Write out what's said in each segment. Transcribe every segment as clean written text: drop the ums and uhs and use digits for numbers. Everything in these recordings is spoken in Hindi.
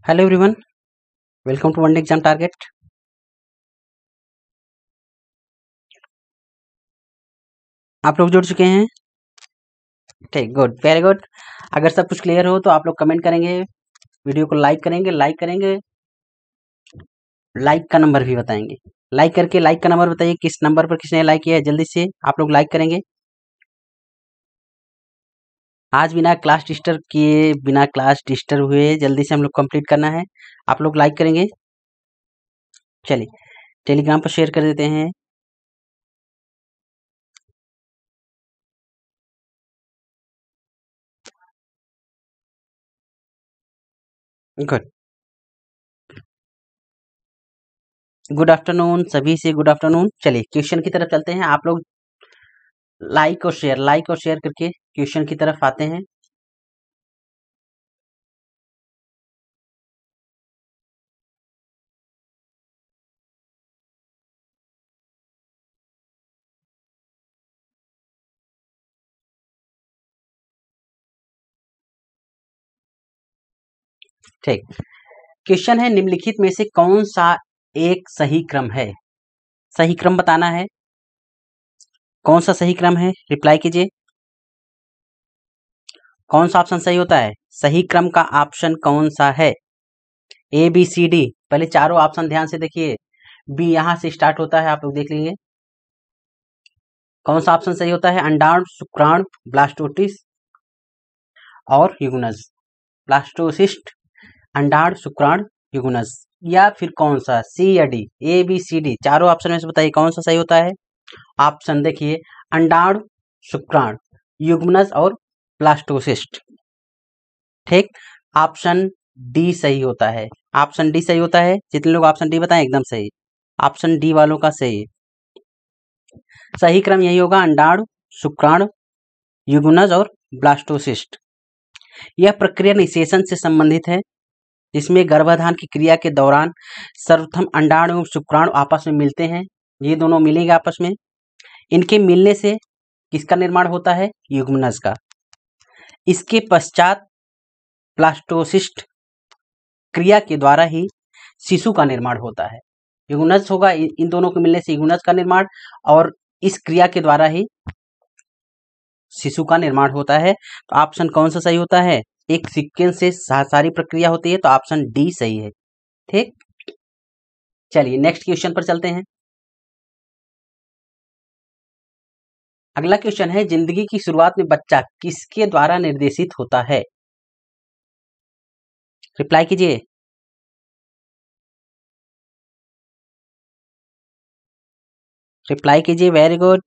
Hello everyone, welcome to one day exam target. आप लोग जुड़ चुके हैं? ठीक, गुड, वेरी गुड। अगर सब कुछ क्लियर हो तो आप लोग कमेंट करेंगे, वीडियो को लाइक करेंगे, लाइक का नंबर भी बताएंगे। लाइक करके लाइक का नंबर बताइए, किस नंबर पर किसने लाइक किया है, जल्दी से आप लोग लाइक करेंगे। आज बिना क्लास डिस्टर्ब किए, बिना क्लास डिस्टर्ब हुए जल्दी से हम लोग कंप्लीट करना है। आप लोग लाइक करेंगे। चलिए, टेलीग्राम पर शेयर कर देते हैं। गुड, गुड आफ्टरनून सभी से, गुड आफ्टरनून। चलिए क्वेश्चन की तरफ चलते हैं। आप लोग लाइक और शेयर करके क्वेश्चन की तरफ आते हैं। ठीक, क्वेश्चन है निम्नलिखित में से कौन सा एक सही क्रम है? सही क्रम बताना है। कौन सा सही क्रम है, रिप्लाई कीजिए। कौन सा ऑप्शन सही होता है? सही क्रम का ऑप्शन कौन सा है? A B C D. पहले चारों ऑप्शन ध्यान से देखिए। बी यहां से स्टार्ट होता है, आप लोग देख लीजिए। कौन सा ऑप्शन सही होता है? अंडाणु, शुक्राणु, ब्लास्टोसिस्ट और यूगुनज। ब्लास्टोसिस्ट, अंडाणु, शुक्राणु, यूगुनज। या फिर कौन सा, सी या D? A B C D चारों ऑप्शन में से बताइए कौन सा सही होता है। ऑप्शन देखिए, अंडाणु, शुक्राणु, युग्मनज और ब्लास्टोसिस्ट। ठीक, ऑप्शन डी सही होता है। ऑप्शन डी सही होता है। जितने लोग ऑप्शन डी बताएं एकदम सही। ऑप्शन डी वालों का सही। सही क्रम यही होगा, अंडाणु, शुक्राणु, युग्मनज और ब्लास्टोसिस्ट। यह प्रक्रिया निषेचन से संबंधित है, जिसमें गर्भाधान की क्रिया के दौरान सर्वप्रथम अंडाणु एवं शुक्राणु आपस में मिलते हैं। ये दोनों मिलेंगे आपस में। इनके मिलने से किसका निर्माण होता है? युग्मनज का। इसके पश्चात ब्लास्टोसिस्ट क्रिया के द्वारा ही शिशु का निर्माण होता है। युग्मनज होगा, इन दोनों के मिलने से युग्मनज का निर्माण, और इस क्रिया के द्वारा ही शिशु का निर्माण होता है। तो ऑप्शन कौन सा सही होता है? एक सीक्वेंस से सारी प्रक्रिया होती है, तो ऑप्शन डी सही है। ठीक, चलिए नेक्स्ट क्वेश्चन पर चलते हैं। अगला क्वेश्चन है, जिंदगी की शुरुआत में बच्चा किसके द्वारा निर्देशित होता है? रिप्लाई कीजिए। रिप्लाई कीजिए, very good.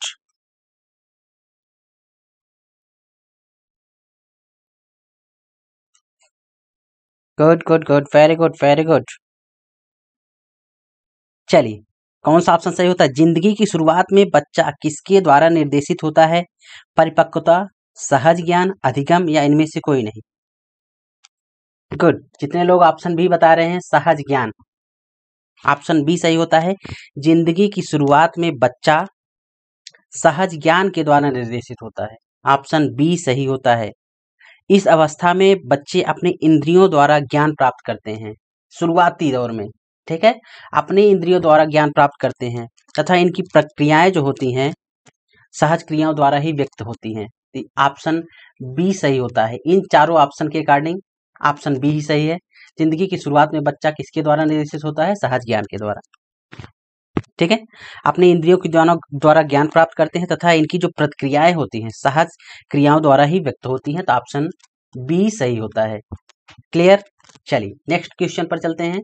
Good good good, very good very good. चलिए, कौन सा ऑप्शन सही होता है? जिंदगी की शुरुआत में बच्चा किसके द्वारा निर्देशित होता है? परिपक्वता, सहज ज्ञान, अधिगम या इनमें से कोई नहीं? गुड, जितने लोग ऑप्शन बी बता रहे हैं, सहज ज्ञान, ऑप्शन बी सही होता है। जिंदगी की शुरुआत में बच्चा सहज ज्ञान के द्वारा निर्देशित होता है। ऑप्शन बी सही होता है। इस अवस्था में बच्चे अपने इंद्रियों द्वारा ज्ञान प्राप्त करते हैं, शुरुआती दौर में। ठीक है, अपने इंद्रियों द्वारा ज्ञान प्राप्त करते हैं तथा इनकी प्रक्रियाएं जो होती हैं सहज क्रियाओं द्वारा ही व्यक्त होती हैं। ऑप्शन बी सही होता है। इन चारों ऑप्शन के अकॉर्डिंग ऑप्शन बी ही सही है। जिंदगी की शुरुआत में बच्चा किसके द्वारा निर्देशित होता है? सहज ज्ञान के द्वारा। ठीक है, अपने इंद्रियों के द्वारा ज्ञान प्राप्त करते हैं तथा इनकी जो प्रक्रियाएं होती हैं सहज क्रियाओं द्वारा ही व्यक्त होती हैं, तो ऑप्शन बी सही होता है। क्लियर? चलिए नेक्स्ट क्वेश्चन पर चलते हैं।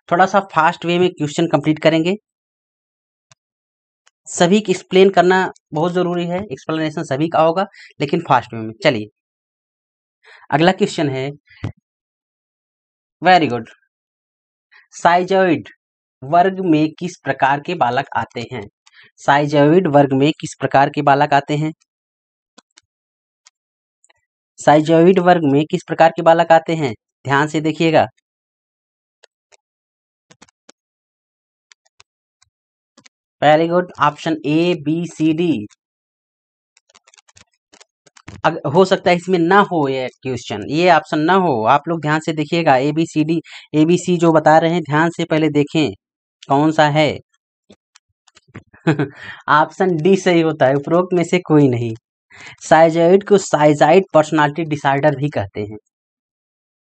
थोड़ा सा फास्ट वे में क्वेश्चन कंप्लीट करेंगे। सभी की एक्सप्लेन करना बहुत जरूरी है, एक्सप्लेनेशन सभी का होगा, लेकिन फास्ट वे में। चलिए अगला क्वेश्चन है, वेरी गुड। साइजॉइड वर्ग में किस प्रकार के बालक आते हैं? साइजॉइड वर्ग में किस प्रकार के बालक आते हैं? साइजॉइड वर्ग में किस प्रकार के बालक आते हैं? ध्यान से देखिएगा। Very good, option A B C D. हो सकता है इसमें ना हो ये क्वेश्चन, ये ऑप्शन ना हो। आप लोग ध्यान से देखिएगा, ABC जो बता रहे हैं ध्यान से पहले देखें कौन सा है। ऑप्शन डी सही होता है, उपरोक्त में से कोई नहीं। साइजॉइड को साइजाइड पर्सनालिटी डिसऑर्डर भी कहते हैं।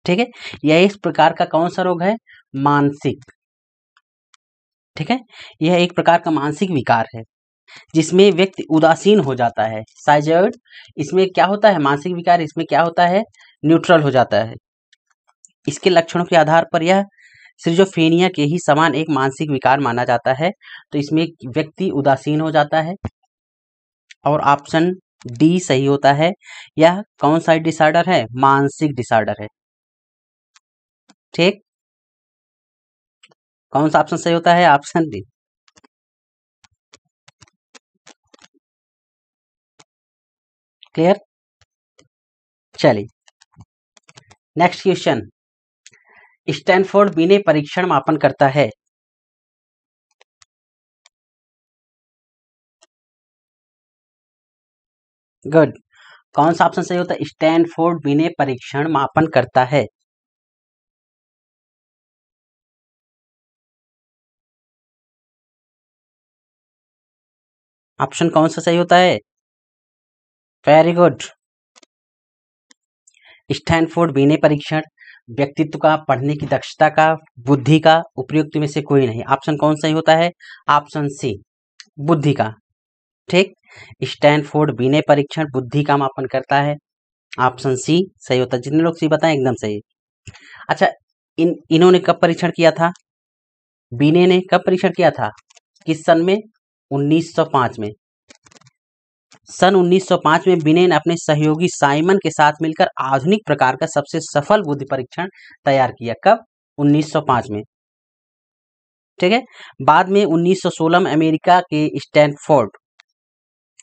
ठीक है, यह इस प्रकार का कौन सा रोग है? मानसिक। ठीक है, यह एक प्रकार का मानसिक विकार है जिसमें व्यक्ति उदासीन हो जाता है। साइजॉइड इसमें क्या होता है? मानसिक विकार इसमें क्या होता है? न्यूट्रल हो जाता है। इसके लक्षणों के आधार पर यह सिजोफ्रेनिया के ही समान एक मानसिक विकार माना जाता है। तो इसमें व्यक्ति उदासीन हो जाता है और ऑप्शन डी सही होता है। यह कौन सा डिसऑर्डर है? मानसिक डिसऑर्डर है। ठीक, कौन सा ऑप्शन सही होता है? Option D. क्लियर? चलिए नेक्स्ट क्वेश्चन। स्टैनफोर्ड बिने परीक्षण मापन करता है। गुड, कौन सा ऑप्शन सही होता है? स्टैनफोर्ड बिने परीक्षण मापन करता है। ऑप्शन कौन सा सही होता है? वेरी गुड, स्टैनफोर्ड बिने परीक्षण व्यक्तित्व का, पढ़ने की दक्षता का, बुद्धि का उपयुक्त में से कोई नहीं। ऑप्शन कौन सही होता है? ऑप्शन सी, बुद्धि का। ठीक, स्टैनफोर्ड बिने परीक्षण बुद्धि का मापन करता है। ऑप्शन सी सही होता है। जितने लोग सी बताएं एकदम सही। अच्छा, इन्होंने कब परीक्षण किया था? बिने ने कब परीक्षण किया था? किस सन में? 1905 में। सन 1905 में बिने ने अपने सहयोगी साइमन के साथ मिलकर आधुनिक प्रकार का सबसे सफल बुद्धि परीक्षण तैयार किया। कब? 1905 में। ठीक है, बाद में 1916 में अमेरिका के स्टैनफोर्ड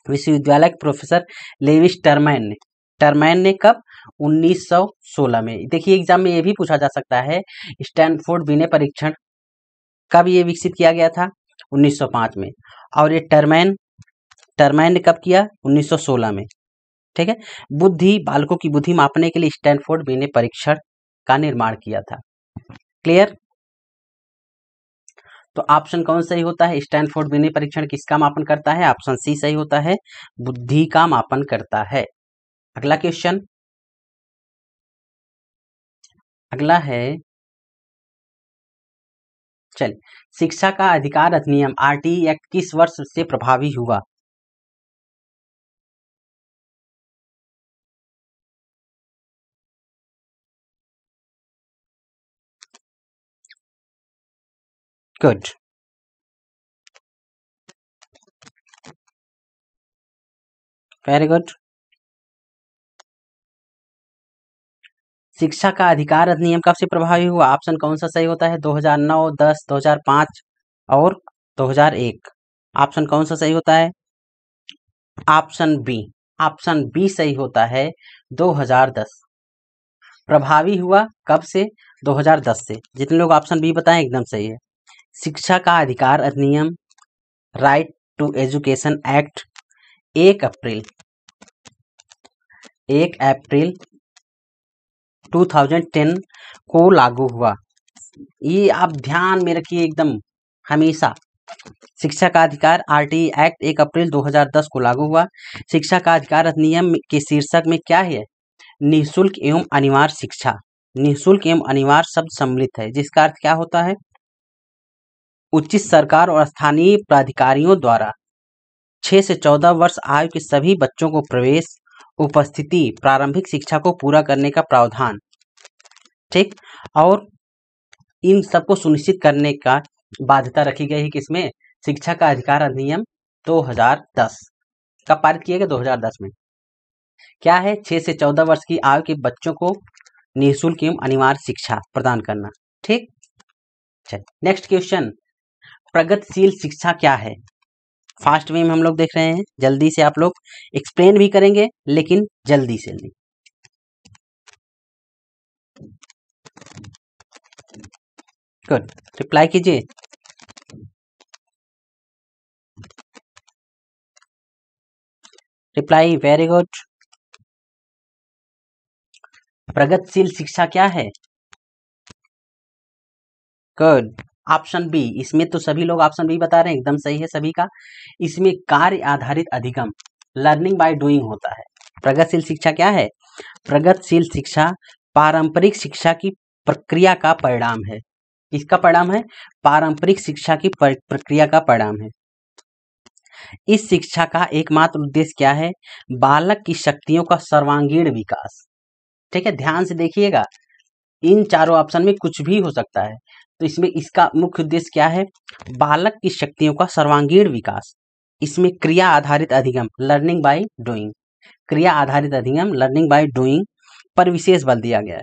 विश्वविद्यालय के प्रोफेसर लेविस टर्मैन ने कब? 1916 में। देखिए एग्जाम में ये भी पूछा जा सकता है, स्टैनफोर्ड बिने परीक्षण कब ये विकसित किया गया था? 1905 में। और ये टर्मैन ने कब किया? 1916 में। ठीक है, बालकों की बुद्धि मापने के लिए स्टैनफोर्ड बिने परीक्षण का निर्माण किया था। क्लियर? तो ऑप्शन कौन सही होता है? स्टैनफोर्ड बिने परीक्षण किसका मापन करता है? ऑप्शन सी सही होता है, बुद्धि का मापन करता है। अगला क्वेश्चन, अगला है, चल, शिक्षा का अधिकार अधिनियम आरटीई एक्ट किस वर्ष से प्रभावी हुआ? Good, very good. शिक्षा का अधिकार अधिनियम कब से प्रभावी हुआ? ऑप्शन कौन सा सही होता है? 2009, 10, 2005 और 2001। ऑप्शन कौन सा सही होता है? ऑप्शन बी, ऑप्शन बी सही होता है, 2010। प्रभावी हुआ कब से? 2010 से। जितने लोग ऑप्शन बी बताएं एकदम सही है। शिक्षा का अधिकार अधिनियम, राइट टू एजुकेशन एक्ट 1 अप्रैल 2010 को लागू हुआ। ये आप ध्यान में रखिए एकदम हमेशा। शिक्षा का अधिकार आरटीई एक्ट 1 अप्रैल 2010 को लागू हुआ। शिक्षा का अधिकार अधिनियम के शीर्षक में क्या है? निःशुल्क एवं अनिवार्य शिक्षा। निःशुल्क एवं अनिवार्य शब्द सम्मिलित है, जिसका अर्थ क्या होता है? उचित सरकार और स्थानीय प्राधिकारियों द्वारा 6 से 14 वर्ष आयु के सभी बच्चों को प्रवेश, उपस्थिति, प्रारंभिक शिक्षा को पूरा करने का प्रावधान। ठीक, और इन सबको सुनिश्चित करने का बाध्यता रखी गई है किसमें? शिक्षा का अधिकार अधिनियम 2010 कब पारित किया गया? 2010 में। क्या है? 6 से 14 वर्ष की आयु के बच्चों को निःशुल्क एवं अनिवार्य शिक्षा प्रदान करना। ठीक, चलिए नेक्स्ट क्वेश्चन, प्रगतिशील शिक्षा क्या है? फास्ट वे में हम लोग देख रहे हैं, जल्दी से आप लोग एक्सप्लेन भी करेंगे लेकिन जल्दी से। गुड, रिप्लाई कीजिए। Reply, very good. प्रगतिशील शिक्षा क्या है? Good, option B. इसमें तो सभी लोग ऑप्शन बी बता रहे हैं, एकदम सही है सभी का। इसमें कार्य आधारित अधिगम, लर्निंग बाय डूइंग होता है। प्रगतिशील शिक्षा क्या है? प्रगतिशील शिक्षा पारंपरिक शिक्षा की प्रक्रिया का परिणाम है। किसका परिणाम है? पारंपरिक शिक्षा की प्रक्रिया का परिणाम है। इस शिक्षा का एकमात्र उद्देश्य क्या है? बालक की शक्तियों का सर्वांगीण विकास। ठीक है, ध्यान से देखिएगा, इन चारों ऑप्शन में कुछ भी हो सकता है, तो इसमें इसका मुख्य उद्देश्य क्या है? बालक की शक्तियों का सर्वांगीण विकास। इसमें क्रिया आधारित अधिगम, लर्निंग बाय डूइंग, क्रिया आधारित अधिगम, लर्निंग बाय डूइंग पर विशेष बल दिया गया है।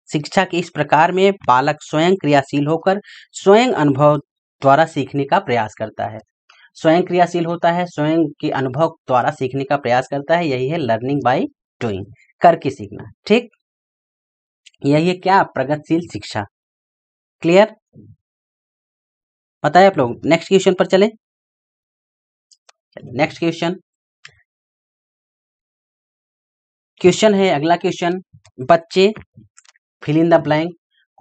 शिक्षा के इस प्रकार में बालक स्वयं क्रियाशील होकर स्वयं अनुभव द्वारा सीखने का प्रयास करता है। स्वयं क्रियाशील होता है, स्वयं के अनुभव द्वारा सीखने का प्रयास करता है, यही है लर्निंग बाय डूइंग, करके सीखना। ठीक, यही है क्या? प्रगतिशील शिक्षा। क्लियर? बताए आप लोग। नेक्स्ट क्वेश्चन पर चले। नेक्स्ट क्वेश्चन है अगला क्वेश्चन, बच्चे फिल इन द ब्लैंक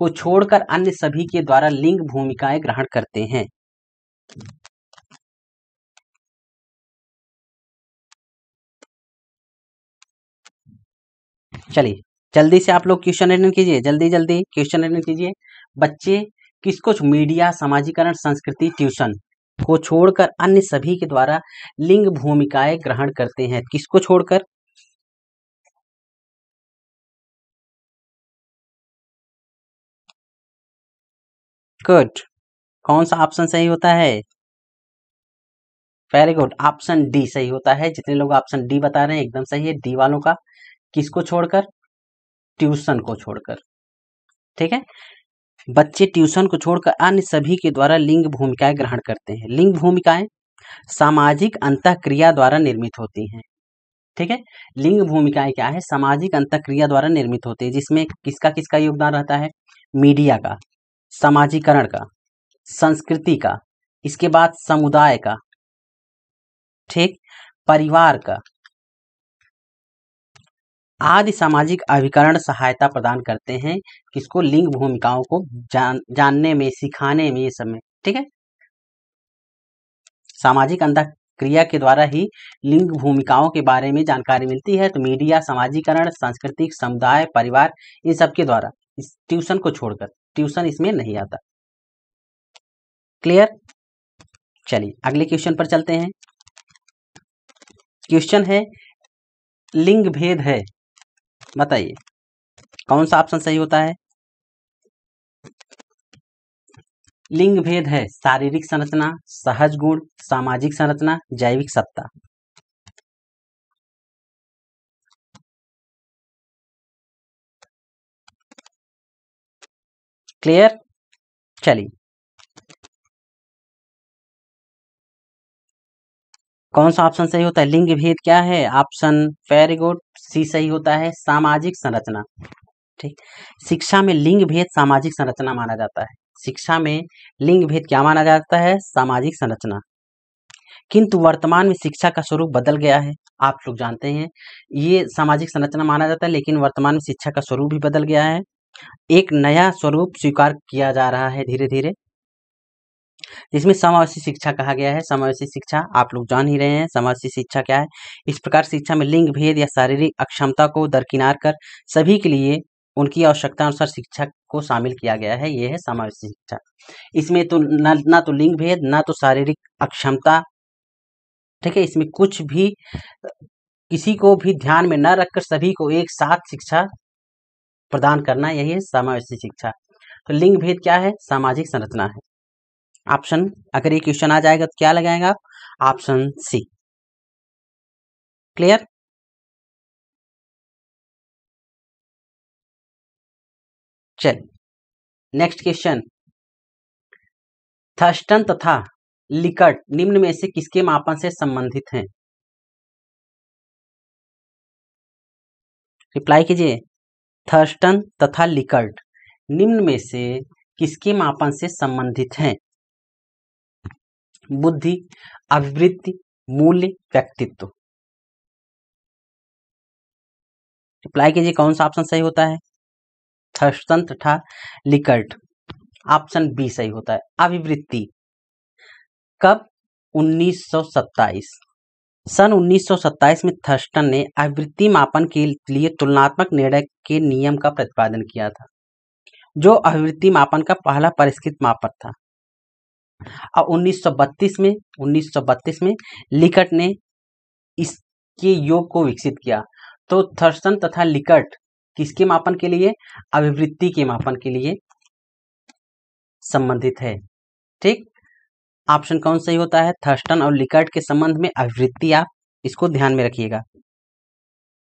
को छोड़कर अन्य सभी के द्वारा लिंग भूमिकाएं ग्रहण करते हैं। चलिए जल्दी से आप लोग क्वेश्चन अटेंड कीजिए, जल्दी जल्दी क्वेश्चन अटेंड कीजिए। बच्चे किसको? मीडिया, समाजीकरण, संस्कृति, ट्यूशन को छोड़कर अन्य सभी के द्वारा लिंग भूमिकाएं ग्रहण करते हैं। किसको छोड़कर? गुड, कौन सा ऑप्शन सही होता है? वेरी गुड, ऑप्शन डी सही होता है। जितने लोग ऑप्शन डी बता रहे हैं एकदम सही है, डी वालों का। किसको छोड़कर? ट्यूशन को छोड़कर। ठीक है, बच्चे ट्यूशन को छोड़कर अन्य सभी के द्वारा लिंग भूमिकाएं ग्रहण करते हैं। लिंग भूमिकाएं सामाजिक अंतःक्रिया द्वारा निर्मित होती हैं। ठीक है, लिंग भूमिकाएं क्या है? सामाजिक अंतःक्रिया द्वारा निर्मित होती है, जिसमें किसका किसका योगदान रहता है? मीडिया का, समाजीकरण का, संस्कृति का, इसके बाद समुदाय का, ठीक, परिवार का आदि सामाजिक अभिकरण सहायता प्रदान करते हैं। किसको? लिंग भूमिकाओं को जानने में, सिखाने में, ये सब में। ठीक है, सामाजिक अंतःक्रिया के द्वारा ही लिंग भूमिकाओं के बारे में जानकारी मिलती है। तो मीडिया, समाजीकरण, सांस्कृतिक, समुदाय, परिवार, इन सब के द्वारा, इस ट्यूशन को छोड़कर। ट्यूशन इसमें नहीं आता। क्लियर? चलिए अगले क्वेश्चन पर चलते हैं। क्वेश्चन है लिंग भेद है, बताइए कौन सा ऑप्शन सही होता है? लिंग भेद है शारीरिक संरचना, सहज गुण, सामाजिक संरचना, जैविक सत्ता। क्लियर? चलिए, कौन सा ऑप्शन सही होता है? लिंग भेद क्या है? ऑप्शन वेरी गुड, सी सही होता है, सामाजिक संरचना। ठीक, शिक्षा में लिंग भेद सामाजिक संरचना माना जाता है। शिक्षा में लिंग भेद क्या माना जाता है? सामाजिक संरचना। किंतु वर्तमान में शिक्षा का स्वरूप बदल गया है। आप लोग जानते हैं ये सामाजिक संरचना माना जाता है, लेकिन वर्तमान में शिक्षा का स्वरूप भी बदल गया है। एक नया स्वरूप स्वीकार किया जा रहा है धीरे धीरे, जिसमें समावेशी शिक्षा कहा गया है। समावेशी शिक्षा आप लोग जान ही रहे हैं, समावेशी शिक्षा क्या है। इस प्रकार शिक्षा में लिंग भेद या शारीरिक अक्षमता को दरकिनार कर सभी के लिए उनकी आवश्यकता अनुसार शिक्षा को शामिल किया गया है। यह है समावेशी शिक्षा। इसमें तो ना तो लिंग भेद, ना तो शारीरिक अक्षमता, ठीक है, इसमें कुछ भी किसी को भी ध्यान में न रखकर सभी को एक साथ शिक्षा प्रदान करना, यही है समावेशी शिक्षा। तो लिंग भेद क्या है? सामाजिक संरचना है। ऑप्शन, अगर ये क्वेश्चन आ जाएगा तो क्या लगाएंगे आप? Option C. क्लियर? चल नेक्स्ट क्वेश्चन, थर्स्टन तथा लिकर्ट निम्न में से किसके मापन से संबंधित हैं? रिप्लाई कीजिए। थर्स्टन तथा लिकर्ट निम्न में से किसके मापन से संबंधित हैं? बुद्धि, अभिवृत्ति, मूल्य, व्यक्तित्व। रिप्लाई कीजिए कौन सा ऑप्शन सही होता है। थर्स्टन तथा लिकर्ट, ऑप्शन बी सही होता है। अभिवृत्ति कब? 1927। सन 1927 में थर्स्टन ने आवृत्ति मापन के लिए तुलनात्मक निर्णय के नियम का प्रतिपादन किया था, जो आवृत्ति मापन का पहला परिष्कृत मापक था। और 1932 में लिकर्ट ने इसके योग को विकसित किया। तो थर्स्टन तथा लिकर्ट किसके मापन के लिए? आवृत्ति के मापन के लिए संबंधित है। ठीक, ऑप्शन कौन सही होता है? थर्स्टन और लिकर्ट के संबंध में आवृत्ति, आप इसको ध्यान में रखिएगा।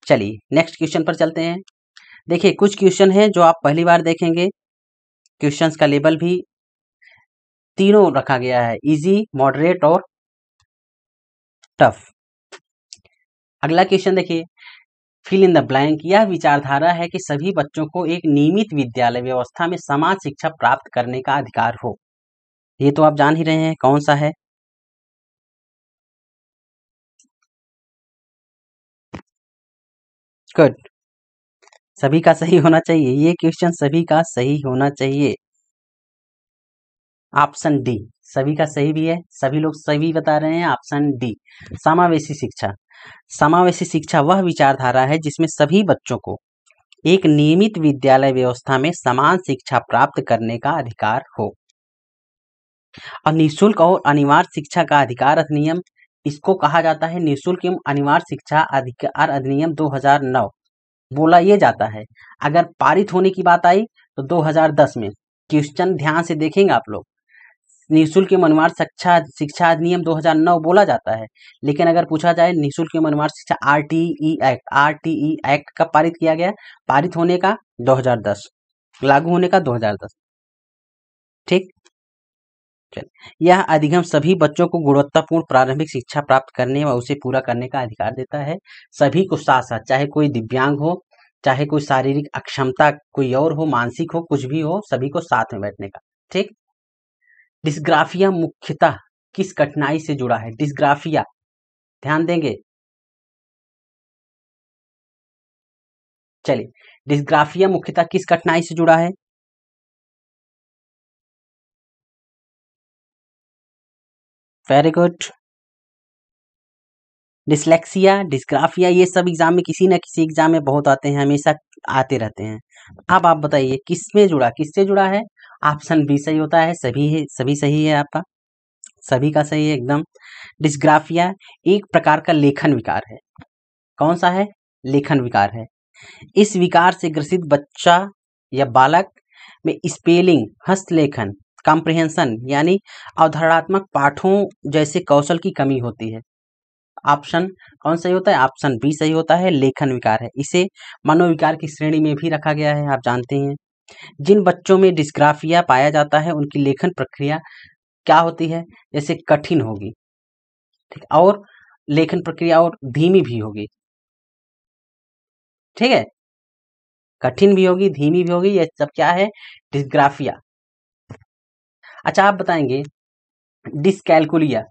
चलिए नेक्स्ट क्वेश्चन पर चलते हैं। देखिए कुछ क्वेश्चन है जो आप पहली बार देखेंगे। क्वेश्चंस का लेवल भी तीनों रखा गया है, इजी, मॉडरेट और टफ। अगला क्वेश्चन देखिए, फिल इन द ब्लैंक। यह विचारधारा है कि सभी बच्चों को एक नियमित विद्यालय व्यवस्था में समान शिक्षा प्राप्त करने का अधिकार हो। ये तो आप जान ही रहे हैं कौन सा है। गुड, सभी का सही होना चाहिए, ये क्वेश्चन सभी का सही होना चाहिए। ऑप्शन डी सभी का सही भी है, सभी लोग सही बता रहे हैं। ऑप्शन डी, समावेशी शिक्षा। समावेशी शिक्षा वह विचारधारा है जिसमें सभी बच्चों को एक नियमित विद्यालय व्यवस्था में समान शिक्षा प्राप्त करने का अधिकार हो। और निःशुल्क और अनिवार्य शिक्षा का अधिकार अधिनियम, इसको कहा जाता है निःशुल्क एवं अनिवार्य शिक्षा अधिकार अधिनियम 2009 बोला ये जाता है। अगर पारित होने की बात आई तो 2010 में। क्वेश्चन ध्यान से देखेंगे आप लोग, निःशुल्क एवं अनिवार्य शिक्षा अधिनियम 2009 बोला जाता है, लेकिन अगर पूछा जाए निःशुल्क एवं अनिवार्य शिक्षा आरटीई एक्ट कब पारित किया गया? पारित होने का 2010, लागू होने का 2010। ठीक, चल, यह अधिगम सभी बच्चों को गुणवत्तापूर्ण प्रारंभिक शिक्षा प्राप्त करने व उसे पूरा करने का अधिकार देता है। सभी को साथ साथ, चाहे कोई दिव्यांग हो, चाहे कोई शारीरिक अक्षमता कोई और हो, मानसिक हो, कुछ भी हो, सभी को साथ में बैठने का। ठीक, डिस्ग्राफिया मुख्यतः किस कठिनाई से जुड़ा है? डिस्ग्राफिया, ध्यान देंगे। चलिए, डिस्ग्राफिया मुख्यतः किस कठिनाई से जुड़ा है? Very good. डिसलेक्सिया, डिस्ग्राफिया, ये सब एग्जाम में किसी न किसी एग्जाम में बहुत आते हैं, हमेशा आते रहते हैं। अब आप बताइए किसमें जुड़ा, किससे जुड़ा है? ऑप्शन बी सही होता है, सभी सही है आपका, सभी का सही है एकदम। डिस्ग्राफिया एक प्रकार का लेखन विकार है। कौन सा है? लेखन विकार है। इस विकार से ग्रसित बच्चा या बालक में स्पेलिंग, हस्तलेखन, कॉम्प्रिहेंशन यानी अवधारणात्मक पाठों जैसे कौशल की कमी होती है। ऑप्शन कौन सही होता है? ऑप्शन बी सही होता है, लेखन विकार है। इसे मनोविकार की श्रेणी में भी रखा गया है, आप जानते हैं। जिन बच्चों में डिस्ग्राफिया पाया जाता है उनकी लेखन प्रक्रिया क्या होती है? जैसे कठिन होगी, ठीक, और लेखन प्रक्रिया और धीमी भी होगी। ठीक है, कठिन भी होगी, धीमी भी होगी, ये सब क्या है? डिस्ग्राफिया। अच्छा आप बताएंगे डिसकैलकुलिया।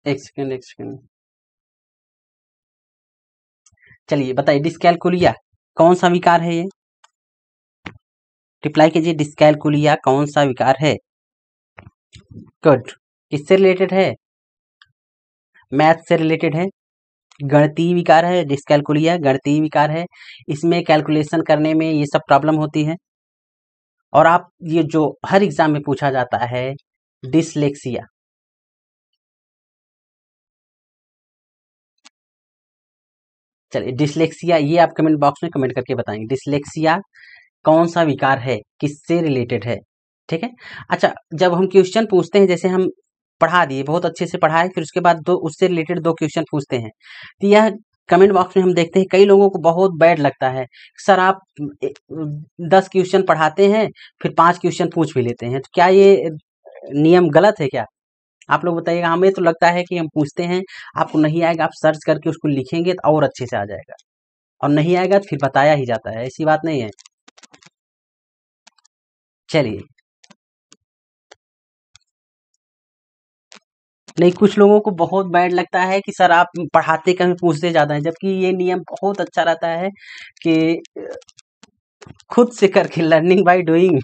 एक सेकंड, एक सेकंड, चलिए बताइए डिसकैलकुलिया कौन सा विकार है? ये रिप्लाई कीजिए, डिसकैलकुलिया कौन सा विकार है? गुड, किससे रिलेटेड है? मैथ से रिलेटेड है, गणितीय विकार है। डिसकैलकुलिया गणितीय विकार है, इसमें कैलकुलेशन करने में ये सब प्रॉब्लम होती है। और आप ये जो हर एग्जाम में पूछा जाता है डिसलेक्सिया। चलिए डिसलेक्सिया, ये आप कमेंट बॉक्स में कमेंट करके बताएंगे डिसलेक्सिया कौन सा विकार है, किससे रिलेटेड है। ठीक है, अच्छा जब हम क्वेश्चन पूछते हैं, जैसे हम पढ़ा दिए, बहुत अच्छे से पढ़ाए, फिर उसके बाद दो उससे रिलेटेड दो क्वेश्चन पूछते हैं, तो यह कमेंट बॉक्स में हम देखते हैं कई लोगों को बहुत बैड लगता है, सर आप 10 क्वेश्चन पढ़ाते हैं फिर 5 क्वेश्चन पूछ भी लेते हैं, तो क्या ये नियम गलत है क्या? आप लोग बताइएगा। हमें तो लगता है कि हम पूछते हैं, आपको नहीं आएगा आप सर्च करके उसको लिखेंगे तो और अच्छे से आ जाएगा, और नहीं आएगा तो फिर बताया ही जाता है, ऐसी बात नहीं है। चलिए नहीं, कुछ लोगों को बहुत बैड लगता है कि सर आप पढ़ाते कम पूछते ज्यादा है, जबकि ये नियम बहुत अच्छा रहता है कि खुद से करके लर्निंग बाय डूइंग।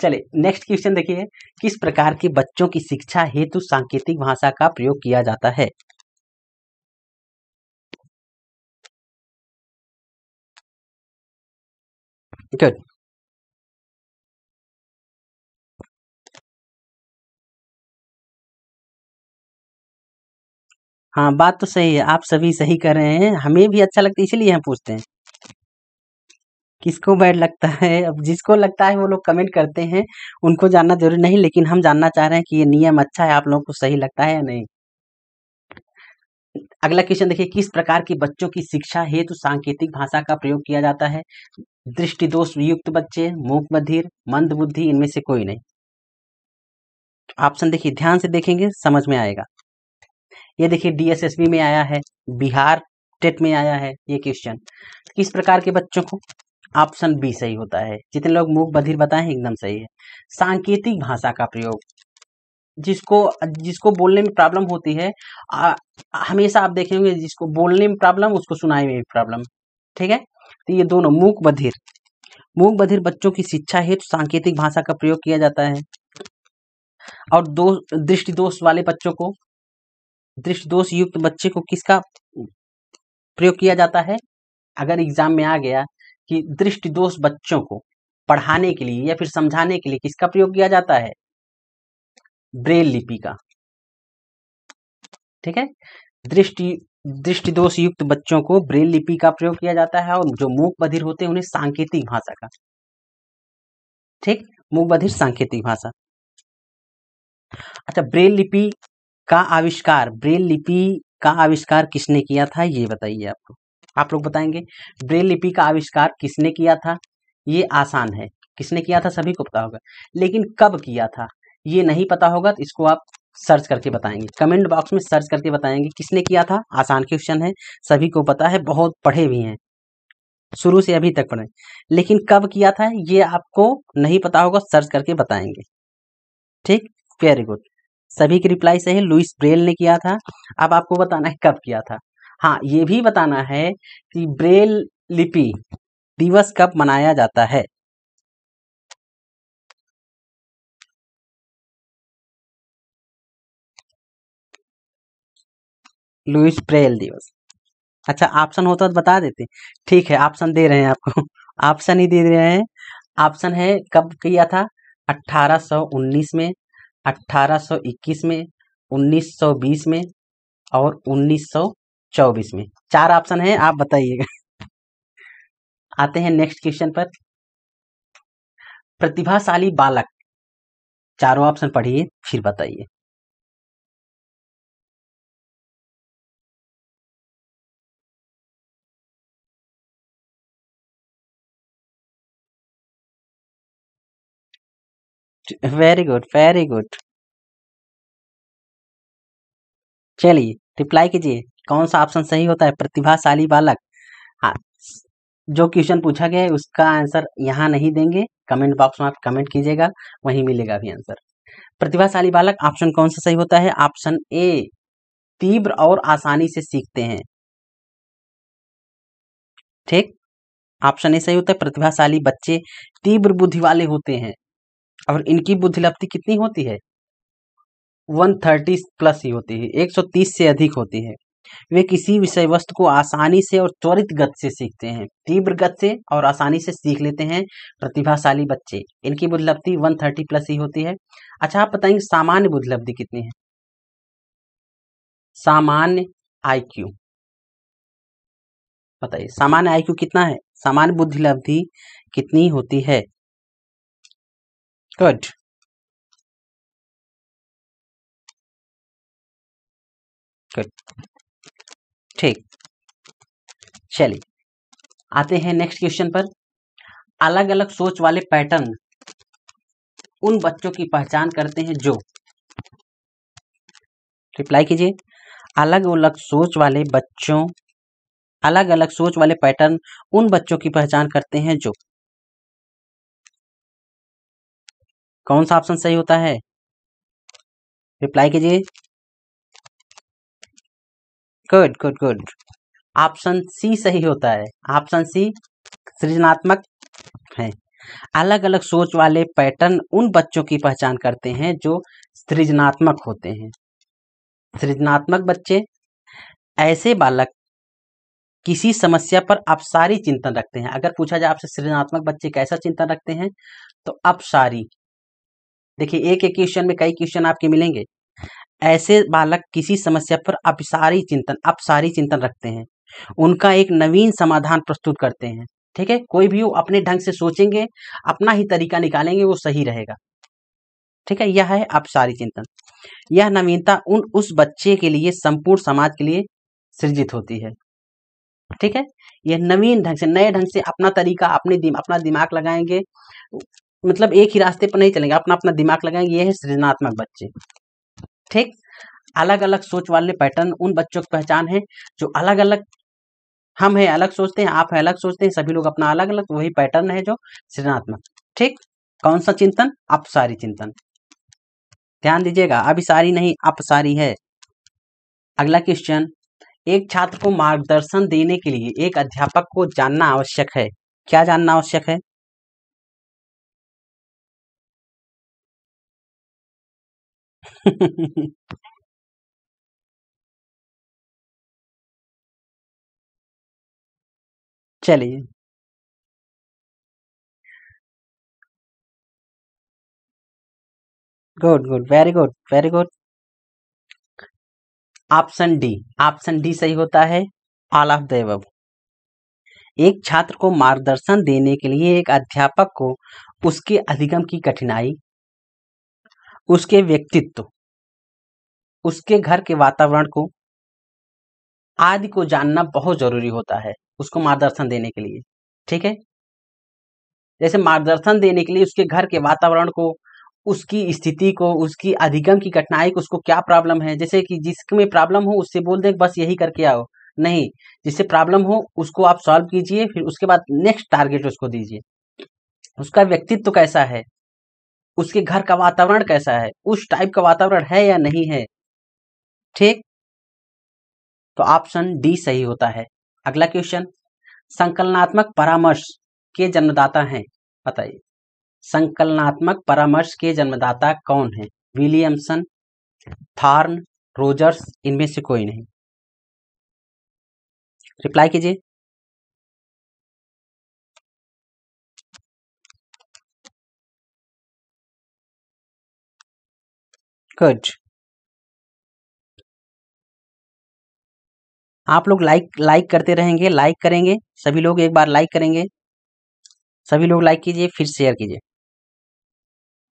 चले नेक्स्ट क्वेश्चन देखिए, किस प्रकार के बच्चों की शिक्षा हेतु सांकेतिक भाषा का प्रयोग किया जाता है? गुड। हाँ, बात तो सही है, आप सभी सही कर रहे हैं, हमें भी अच्छा लगता है इसीलिए हम पूछते हैं। किसको बैड लगता है, अब जिसको लगता है वो लोग कमेंट करते हैं, उनको जानना जरूरी नहीं, लेकिन हम जानना चाह रहे हैं कि ये नियम अच्छा है, आप लोगों को सही लगता है या नहीं। अगला क्वेश्चन देखिए, किस प्रकार के बच्चों की शिक्षा हेतु सांकेतिक भाषा का प्रयोग किया जाता है? दृष्टि दोष युक्त बच्चे, मूक बधिर, मंद बुद्धि, इनमें से कोई नहीं। ऑप्शन देखिए, ध्यान से देखेंगे समझ में आएगा। ये देखिए डीएसएसबी में आया है, बिहार टेट में आया है ये क्वेश्चन। किस प्रकार के बच्चों को? ऑप्शन बी सही होता है, जितने लोग मूक बधिर बताए हैं एकदम सही है। सांकेतिक भाषा का प्रयोग, जिसको जिसको बोलने में प्रॉब्लम होती है, हमेशा आप देखेंगे जिसको बोलने में प्रॉब्लम उसको सुनाई में भी प्रॉब्लम। ठीक है, तो ये दोनों मूक बधिर बच्चों की शिक्षा हेतु सांकेतिक भाषा का प्रयोग किया जाता है। और दो दृष्टि दोष वाले बच्चों को, दृष्टि दोष युक्त बच्चे को किसका प्रयोग किया जाता है? अगर एग्जाम में आ गया कि दृष्टि दोष बच्चों को पढ़ाने के लिए या फिर समझाने के लिए किसका प्रयोग किया जाता है? ब्रेल लिपि का। ठीक है, दृष्टि दृष्टि दोष युक्त बच्चों को ब्रेल लिपि का प्रयोग किया जाता है, और जो मूक बधिर होते हैं उन्हें सांकेतिक भाषा का। ठीक, मूक बधिर सांकेतिक भाषा। अच्छा, ब्रेल लिपि का आविष्कार किसने किया था, ये बताइए आपको। आप लोग बताएंगे ब्रेल लिपि का आविष्कार किसने किया था? ये आसान है, किसने किया था सभी को पता होगा, लेकिन कब किया था ये नहीं पता होगा, तो इसको आप सर्च करके बताएंगे, कमेंट बॉक्स में सर्च करके बताएंगे किसने किया था। आसान क्वेश्चन है, सभी को पता है, बहुत पढ़े भी हैं, शुरू से अभी तक पढ़े, लेकिन कब किया था ये आपको नहीं पता होगा, सर्च करके बताएंगे। ठीक, वेरी गुड, सभी की रिप्लाई सही है, लुइस ब्रेल ने किया था। अब आपको बताना है कब किया था। हाँ, ये भी बताना है कि ब्रेल लिपि दिवस कब मनाया जाता है। लुइस ब्रेल दिवस। अच्छा, ऑप्शन होता तो बता देते। ठीक है, ऑप्शन दे रहे हैं आपको ऑप्शन ही दे रहे हैं। ऑप्शन है कब किया था, 1819 में, 1821 में, 1920 में, और 1924 में। 4 ऑप्शन है, आप बताइएगा आते हैं नेक्स्ट क्वेश्चन पर। प्रतिभाशाली बालक, चारों ऑप्शन पढ़िए फिर बताइए। Very good, very good. चलिए रिप्लाई कीजिए, कौन सा ऑप्शन सही होता है? प्रतिभाशाली बालक। हाँ, जो क्वेश्चन पूछा गया है उसका आंसर यहाँ नहीं देंगे, कमेंट बॉक्स में आप कमेंट कीजिएगा, वहीं मिलेगा भी आंसर। प्रतिभाशाली बालक ऑप्शन कौन सा सही होता है? ऑप्शन ए, तीव्र और आसानी से सीखते हैं। ठीक, ऑप्शन ए सही होता है, प्रतिभाशाली बच्चे तीव्र बुद्धि वाले होते हैं, और इनकी बुद्धिलब्धि कितनी होती है? 130 प्लस ही होती है, 130 से अधिक होती है। वे किसी विषय वस्तु को आसानी से और त्वरित गति से सीखते हैं, तीव्र गति से और आसानी से सीख लेते हैं प्रतिभाशाली बच्चे, इनकी बुद्धिलब्धि 130 प्लस ही होती है। अच्छा, आप बताएंगे सामान्य बुद्धिलब्धि कितनी है? सामान्य आईक्यू बताइए, सामान्य आईक्यू कितना है? सामान्य बुद्धिलब्धि कितनी होती है? गुड, गुड, ठीक। चलिए आते हैं नेक्स्ट क्वेश्चन पर। अलग अलग सोच वाले पैटर्न उन बच्चों की पहचान करते हैं जो, रिप्लाई कीजिए, अलग अलग सोच वाले बच्चों, अलग अलग सोच वाले पैटर्न उन बच्चों की पहचान करते हैं जो, कौन सा ऑप्शन सही होता है? रिप्लाई कीजिए। Good good good. Option C सही होता है। ऑप्शन सी सृजनात्मक है। अलग अलग सोच वाले पैटर्न उन बच्चों की पहचान करते हैं जो सृजनात्मक होते हैं। सृजनात्मक बच्चे ऐसे बालक किसी समस्या पर अपसारी चिंतन रखते हैं। अगर पूछा जाए आपसे सृजनात्मक बच्चे कैसा चिंतन रखते हैं, तो अपसारी। देखिए एक एक क्वेश्चन में कई क्वेश्चन आपके मिलेंगे। ऐसे बालक किसी समस्या पर अपसारी चिंतन रखते हैं। उनका एक नवीन समाधान प्रस्तुत करते हैं। ठीक है, कोई भी वो अपने ढंग से सोचेंगे, अपना ही तरीका निकालेंगे, वो सही रहेगा। ठीक है, यह है अपसारी चिंतन। यह नवीनता उस बच्चे के लिए संपूर्ण समाज के लिए सृजित होती है। ठीक है, यह नवीन ढंग से, नए ढंग से अपना तरीका, अपना दिमाग लगाएंगे, मतलब एक ही रास्ते पर नहीं चलेंगे, अपना अपना दिमाग लगाएंगे। ये है सृजनात्मक बच्चे। ठीक, अलग अलग सोच वाले पैटर्न उन बच्चों की पहचान है जो अलग अलग, हम है अलग सोचते हैं, आप है अलग सोचते हैं, सभी लोग अपना अलग अलग, वही पैटर्न है जो सृजनात्मक। ठीक, कौन सा चिंतन? अपसारी चिंतन। ध्यान दीजिएगा, अभिसारी नहीं अपसारी है। अगला क्वेश्चन, एक छात्र को मार्गदर्शन देने के लिए एक अध्यापक को जानना आवश्यक है। क्या जानना आवश्यक है? चलिए, good good, very good very good. Option D सही होता है, ऑल ऑफ द अबव। एक छात्र को मार्गदर्शन देने के लिए एक अध्यापक को उसके अधिगम की कठिनाई, उसके व्यक्तित्व, उसके घर के वातावरण को आदि को जानना बहुत जरूरी होता है उसको मार्गदर्शन देने के लिए। ठीक है, जैसे मार्गदर्शन देने के लिए उसके घर के वातावरण को, उसकी स्थिति को, उसकी अधिगम की कठिनाई को, उसको क्या प्रॉब्लम है, जैसे कि जिसमें प्रॉब्लम हो उससे बोल दें बस यही करके आओ, नहीं, जिससे प्रॉब्लम हो उसको आप सॉल्व कीजिए, फिर उसके बाद नेक्स्ट टारगेट उसको दीजिए। उसका व्यक्तित्व कैसा है, उसके घर का वातावरण कैसा है, उस टाइप का वातावरण है या नहीं है। ठीक, तो ऑप्शन डी सही होता है। अगला क्वेश्चन, संकलनात्मक परामर्श के जन्मदाता हैं, बताइए। संकलनात्मक परामर्श के जन्मदाता कौन है? विलियमसन, थॉर्न, रोजर्स, इनमें से कोई नहीं। रिप्लाई कीजिए। गुड। आप लोग लाइक करते रहेंगे, लाइक करेंगे, सभी लोग एक बार लाइक करेंगे, सभी लोग लाइक कीजिए, फिर शेयर कीजिए।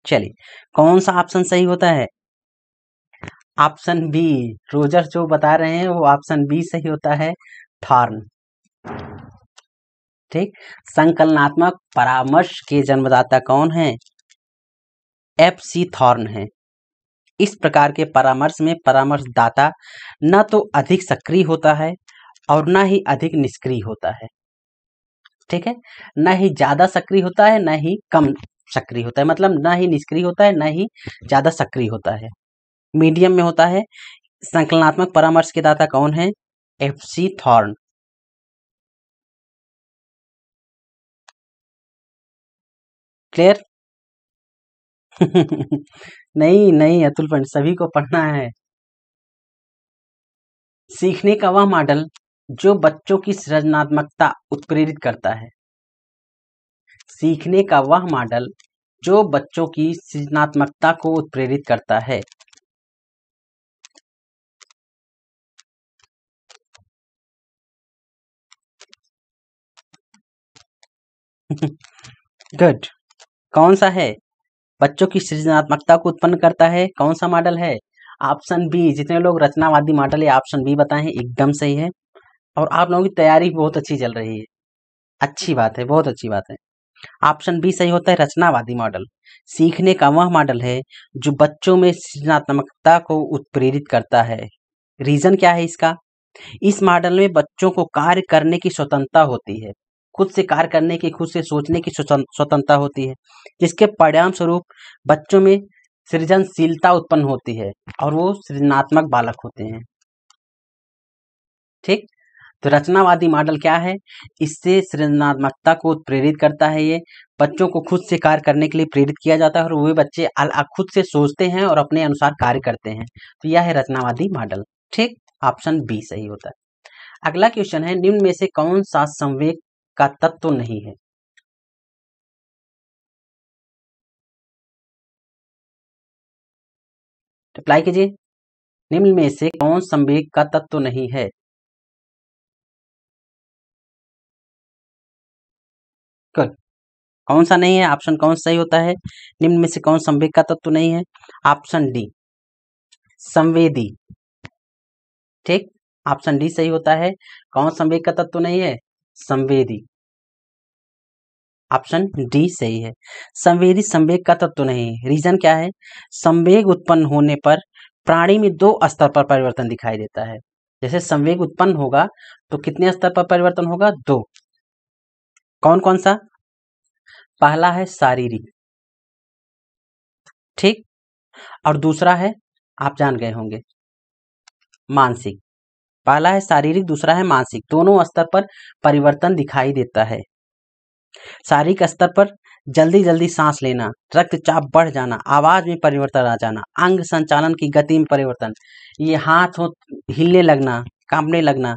चलिए, कौन सा ऑप्शन सही होता है? ऑप्शन बी, रोजर्स जो बता रहे हैं वो ऑप्शन बी सही होता है, थॉर्न। ठीक, संकलनात्मक परामर्श के जन्मदाता कौन है? एफ सी थॉर्न है। इस प्रकार के परामर्श में परामर्शदाता न तो अधिक सक्रिय होता है और न ही अधिक निष्क्रिय होता है। ठीक है, न ही ज्यादा सक्रिय होता है, न ही कम सक्रिय होता है, मतलब न ही निष्क्रिय होता है, न ही ज्यादा सक्रिय होता है, मीडियम में होता है। संकलनात्मक परामर्श के दाता कौन है? F C Thorn. क्लियर? नहीं नहीं अतुल पंडित, सभी को पढ़ना है। सीखने का वह मॉडल जो बच्चों की सृजनात्मकता उत्प्रेरित करता है। सीखने का वह मॉडल जो बच्चों की सृजनात्मकता को उत्प्रेरित करता है। गुड, कौन सा है? बच्चों की सृजनात्मकता को उत्पन्न करता है, कौन सा मॉडल है? Option B. जितने लोग रचनावादी मॉडल या ऑप्शन बी बताए हैं एकदम सही है, और आप लोगों की तैयारी बहुत अच्छी चल रही है, अच्छी बात है, बहुत अच्छी बात है। ऑप्शन बी सही होता है, रचनावादी मॉडल। सीखने का वह मॉडल है जो बच्चों में सृजनात्मकता को उत्प्रेरित करता है। रीजन क्या है इसका? इस मॉडल में बच्चों को कार्य करने की स्वतंत्रता होती है, खुद से कार्य करने की, खुद से सोचने की स्वतंत्रता होती है, जिसके परिणाम स्वरूप बच्चों में सृजनशीलता उत्पन्न होती है और वो सृजनात्मक बालक होते हैं। ठीक। तो रचनावादी मॉडल क्या है? इससे सृजनात्मकता को प्रेरित करता है, ये बच्चों को खुद से कार्य करने के लिए प्रेरित किया जाता है और वे बच्चे खुद से सोचते हैं और अपने अनुसार कार्य करते हैं। तो यह है रचनावादी मॉडल। ठीक, ऑप्शन बी सही होता है। अगला क्वेश्चन है, निम्न में से कौन सा संवेग का तत्व नहीं है? रिप्लाई कीजिए, निम्न में से कौन संवेग का तत्व नहीं है? गुड, कौन सा नहीं है? ऑप्शन कौन सही होता है? निम्न में से कौन संवेग का तत्व नहीं है? ऑप्शन डी, संवेदी। ठीक, ऑप्शन डी सही होता है। कौन संवेग का तत्व नहीं है? संवेदी। ऑप्शन डी सही है। संवेदी संवेग का तत्व नहीं है। रीजन क्या है? संवेग उत्पन्न होने पर प्राणी में दो स्तर पर परिवर्तन दिखाई देता है। जैसे संवेग उत्पन्न होगा तो कितने स्तर पर परिवर्तन होगा? दो। कौन कौन सा? पहला है शारीरिक, ठीक, और दूसरा है, आप जान गए होंगे, मानसिक। पहला है शारीरिक, दूसरा है मानसिक। दोनों स्तर पर परिवर्तन दिखाई देता है। शारीरिक स्तर पर जल्दी जल्दी सांस लेना, रक्तचाप बढ़ जाना, आवाज में परिवर्तन आ जाना, अंग संचालन की गति में परिवर्तन, ये हाथ हिलने लगना, कांपने लगना।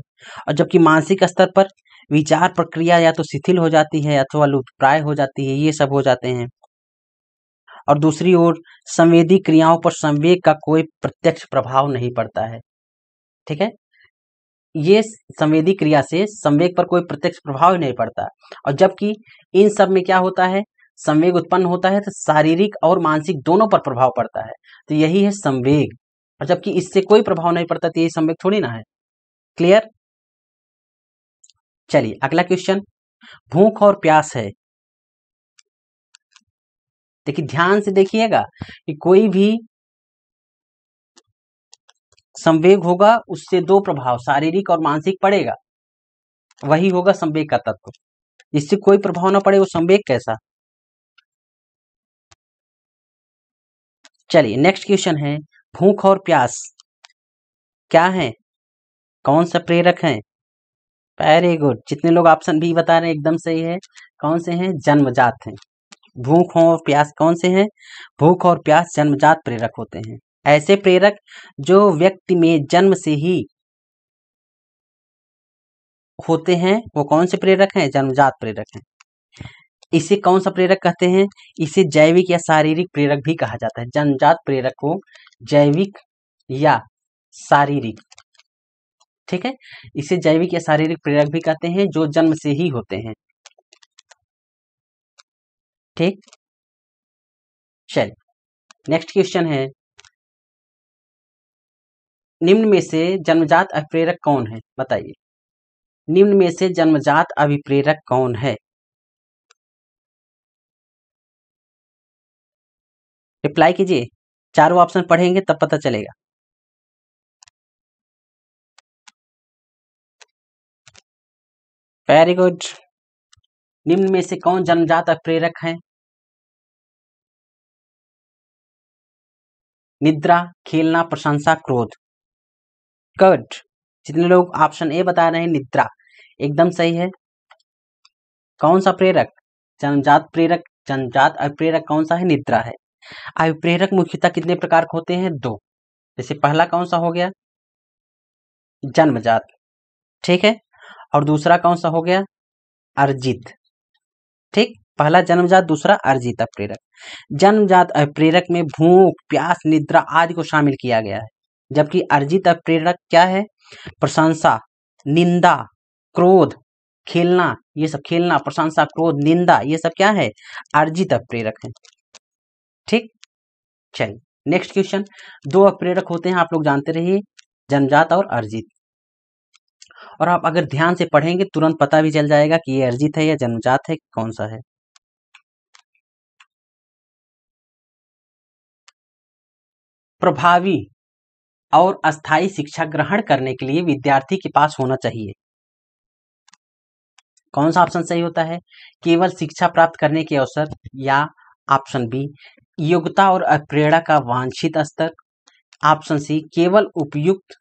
और जबकि मानसिक स्तर पर विचार प्रक्रिया या तो शिथिल हो जाती है अथवा लुप्तप्राय हो जाती है, ये सब हो जाते हैं। और दूसरी ओर संवेदी क्रियाओं पर संवेग का कोई प्रत्यक्ष प्रभाव नहीं पड़ता है। ठीक है, ये संवेदी क्रिया से संवेग पर कोई प्रत्यक्ष प्रभाव ही नहीं पड़ता। और जबकि इन सब में क्या होता है? संवेग उत्पन्न होता है तो शारीरिक और मानसिक दोनों पर प्रभाव पड़ता है। तो यही है संवेग। और जबकि इससे कोई प्रभाव नहीं पड़ता तो यही संवेग थोड़ी ना है। क्लियर? चलिए अगला क्वेश्चन, भूख और प्यास है। देखिए ध्यान से देखिएगा कि कोई भी संवेग होगा उससे दो प्रभाव शारीरिक और मानसिक पड़ेगा, वही होगा संवेग का तत्व। इससे कोई प्रभाव ना पड़े वो संवेग कैसा? चलिए नेक्स्ट क्वेश्चन है, भूख और प्यास क्या है? कौन सा प्रेरक है? वेरी गुड, जितने लोग ऑप्शन बी बता रहे हैं एकदम सही है। कौन से हैं? जन्मजात हैं। भूख और प्यास कौन से हैं? भूख और प्यास जन्मजात प्रेरक होते हैं। ऐसे प्रेरक जो व्यक्ति में जन्म से ही होते हैं वो कौन से प्रेरक हैं? जन्मजात प्रेरक हैं। इसे कौन सा प्रेरक कहते हैं? इसे जैविक या शारीरिक प्रेरक भी कहा जाता है। जन्मजात प्रेरक को जैविक या शारीरिक, ठीक है, इसे जैविक या शारीरिक प्रेरक भी कहते हैं जो जन्म से ही होते हैं। ठीक, चलिए नेक्स्ट क्वेश्चन है, निम्न में से जन्मजात अभिप्रेरक कौन है? बताइए, निम्न में से जन्मजात अभिप्रेरक कौन है? रिप्लाई कीजिए, चारों ऑप्शन पढ़ेंगे तब पता चलेगा। वेरी गुड, निम्न में से कौन जन्मजात अभिप्रेरक है? निद्रा, खेलना, प्रशंसा, क्रोध। गुड, जितने लोग ऑप्शन ए बता रहे हैं निद्रा, एकदम सही है। कौन सा प्रेरक? जन्मजात प्रेरक, जन्मजात अभिप्रेरक कौन सा है? निद्रा है। अभिप्रेरक मुख्यतः कितने प्रकार के होते हैं? दो। जैसे पहला कौन सा हो गया? जन्मजात, ठीक है, और दूसरा कौन सा हो गया? अर्जित। ठीक, पहला जन्मजात, दूसरा अर्जित अप्रेरक। जन्मजात अप्रेरक में भूख, प्यास, निद्रा आदि को शामिल किया गया है, जबकि अर्जित अप्रेरक क्या है? प्रशंसा, निंदा, क्रोध, खेलना, ये सब खेलना, प्रशंसा, क्रोध, निंदा, ये सब क्या है? अर्जित अप्रेरक है। ठीक, चलिए नेक्स्ट क्वेश्चन, दो अप्रेरक होते हैं आप लोग जानते रहिए, जन्मजात और अर्जित। और आप अगर ध्यान से पढ़ेंगे तुरंत पता भी चल जाएगा कि ये अर्जित है या जन्मजात है, कौन सा है। प्रभावी और अस्थायी शिक्षा ग्रहण करने के लिए विद्यार्थी के पास होना चाहिए। कौन सा ऑप्शन सही होता है? केवल शिक्षा प्राप्त करने के अवसर, या ऑप्शन बी योग्यता और प्रेरणा का वांछित स्तर, ऑप्शन सी केवल उपयुक्त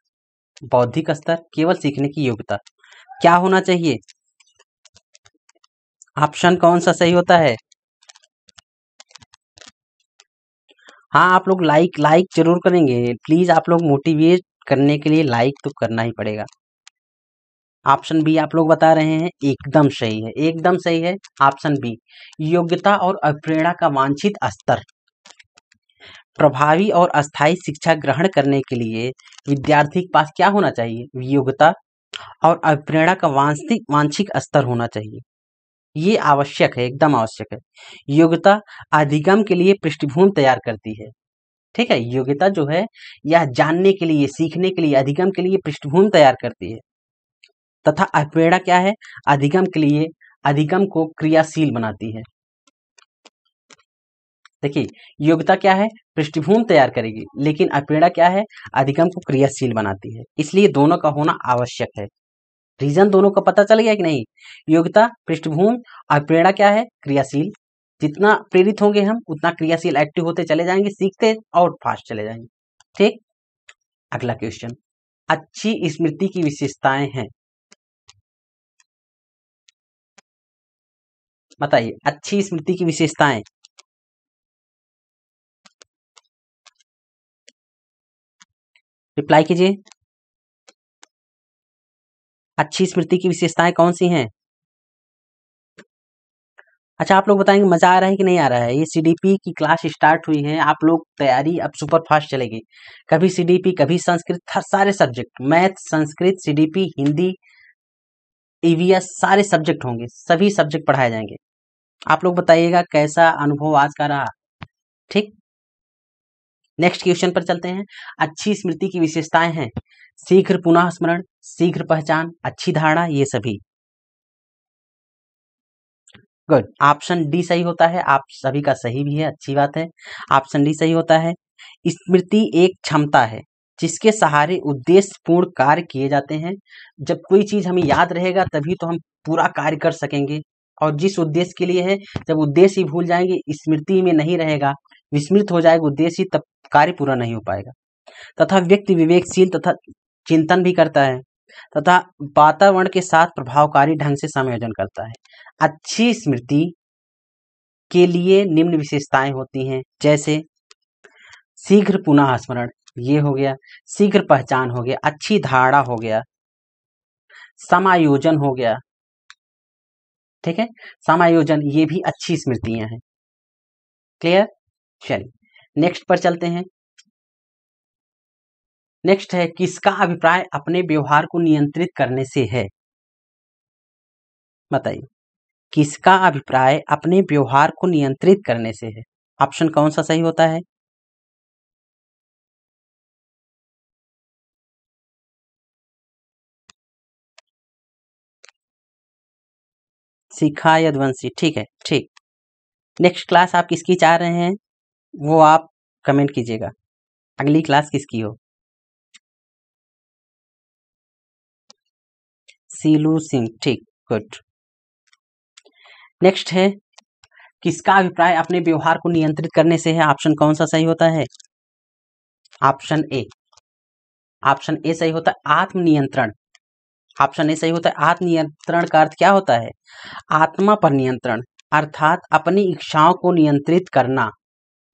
बौद्धिक स्तर, केवल सीखने की योग्यता। क्या होना चाहिए? ऑप्शन कौन सा सही होता है? हाँ, आप लोग लाइक लाइक जरूर करेंगे प्लीज। आप लोग मोटिवेट करने के लिए लाइक तो करना ही पड़ेगा। ऑप्शन बी आप लोग बता रहे हैं, एकदम सही है, एकदम सही है। ऑप्शन बी, योग्यता और अप्रेरणा का वांछित स्तर। प्रभावी और अस्थायी शिक्षा ग्रहण करने के लिए विद्यार्थी के पास क्या होना चाहिए? योग्यता और अप्रेरणा का वांछित स्तर होना चाहिए। ये आवश्यक है, एकदम आवश्यक है। योग्यता अधिगम के लिए पृष्ठभूमि तैयार करती है। ठीक है, योग्यता जो है यह जानने के लिए, सीखने के लिए, अधिगम के लिए पृष्ठभूमि तैयार करती है। तथा अप्रेरणा क्या है? अधिगम के लिए, अधिगम को क्रियाशील बनाती है। देखिए, योग्यता क्या है? पृष्ठभूमि तैयार करेगी, लेकिन अप्रेरणा क्या है? अधिगम को क्रियाशील बनाती है। इसलिए दोनों का होना आवश्यक है। रीजन दोनों का पता चल गया कि नहीं? योग्यता पृष्ठभूमि, अप्रेरणा क्या है? क्रियाशील। जितना प्रेरित होंगे हम, उतना क्रियाशील एक्टिव होते चले जाएंगे, सीखते और फास्ट चले जाएंगे। ठीक, अगला क्वेश्चन, अच्छी स्मृति की विशेषताएं हैं। बताइए, अच्छी स्मृति की विशेषताएं। रिप्लाई कीजिए। अच्छी स्मृति की विशेषताएं कौन सी हैं? अच्छा, आप लोग बताएंगे मजा आ रहा है कि नहीं आ रहा है? ये सीडीपी की क्लास स्टार्ट हुई है, आप लोग तैयारी अब सुपर फास्ट चलेगी। कभी सीडीपी, कभी संस्कृत, हर सारे subject, math, Sanskrit, CDP, Hindi, EVS, सारे सब्जेक्ट होंगे, सभी सब्जेक्ट पढ़ाए जाएंगे। आप लोग बताइएगा कैसा अनुभव आज का रहा। ठीक, नेक्स्ट क्वेश्चन पर चलते हैं। अच्छी स्मृति की विशेषताएं हैं शीघ्र पुनः स्मरण, शीघ्र पहचान, अच्छी धारणा, ये सभी। गुड, ऑप्शन डी सही होता है। आप सभी का सही भी है, अच्छी बात है। ऑप्शन डी सही होता है। स्मृति एक क्षमता है जिसके सहारे उद्देश्यपूर्ण कार्य किए जाते हैं। जब कोई चीज हमें याद रहेगा तभी तो हम पूरा कार्य कर सकेंगे, और जिस उद्देश्य के लिए है, जब उद्देश्य ही भूल जाएंगे, स्मृति में नहीं रहेगा, विस्मृत हो जाएगा उद्देश्य ही, तब कार्य पूरा नहीं हो पाएगा। तथा व्यक्ति विवेकशील तथा चिंतन भी करता है, तथा वातावरण के साथ प्रभावकारी ढंग से संयोजन करता है। अच्छी स्मृति के लिए निम्न विशेषताएं होती हैं, जैसे शीघ्र पुनः स्मरण, ये हो गया, शीघ्र पहचान हो गया, अच्छी धारणा हो गया, समायोजन हो गया। ठीक है, समायोजन, ये भी अच्छी स्मृतियां हैं। क्लियर? चलिए नेक्स्ट पर चलते हैं। नेक्स्ट है, किसका अभिप्राय अपने व्यवहार को नियंत्रित करने से है? बताइए, किसका अभिप्राय अपने व्यवहार को नियंत्रित करने से है? ऑप्शन कौन सा सही होता है? शिखा यदवंशी, ठीक है, ठीक। नेक्स्ट क्लास आप किसकी चाह रहे हैं, वो आप कमेंट कीजिएगा। अगली क्लास किसकी हो? सीलू सिंह, ठीक, गुड। नेक्स्ट है, किसका अभिप्राय अपने व्यवहार को नियंत्रित करने से है? ऑप्शन कौन सा सही होता है? ऑप्शन ए, ऑप्शन ए सही होता है, आत्मनियंत्रण। ऑप्शन ए सही होता है। आत्मनियंत्रण का अर्थ क्या होता है? आत्मा पर नियंत्रण, अर्थात अपनी इच्छाओं को नियंत्रित करना।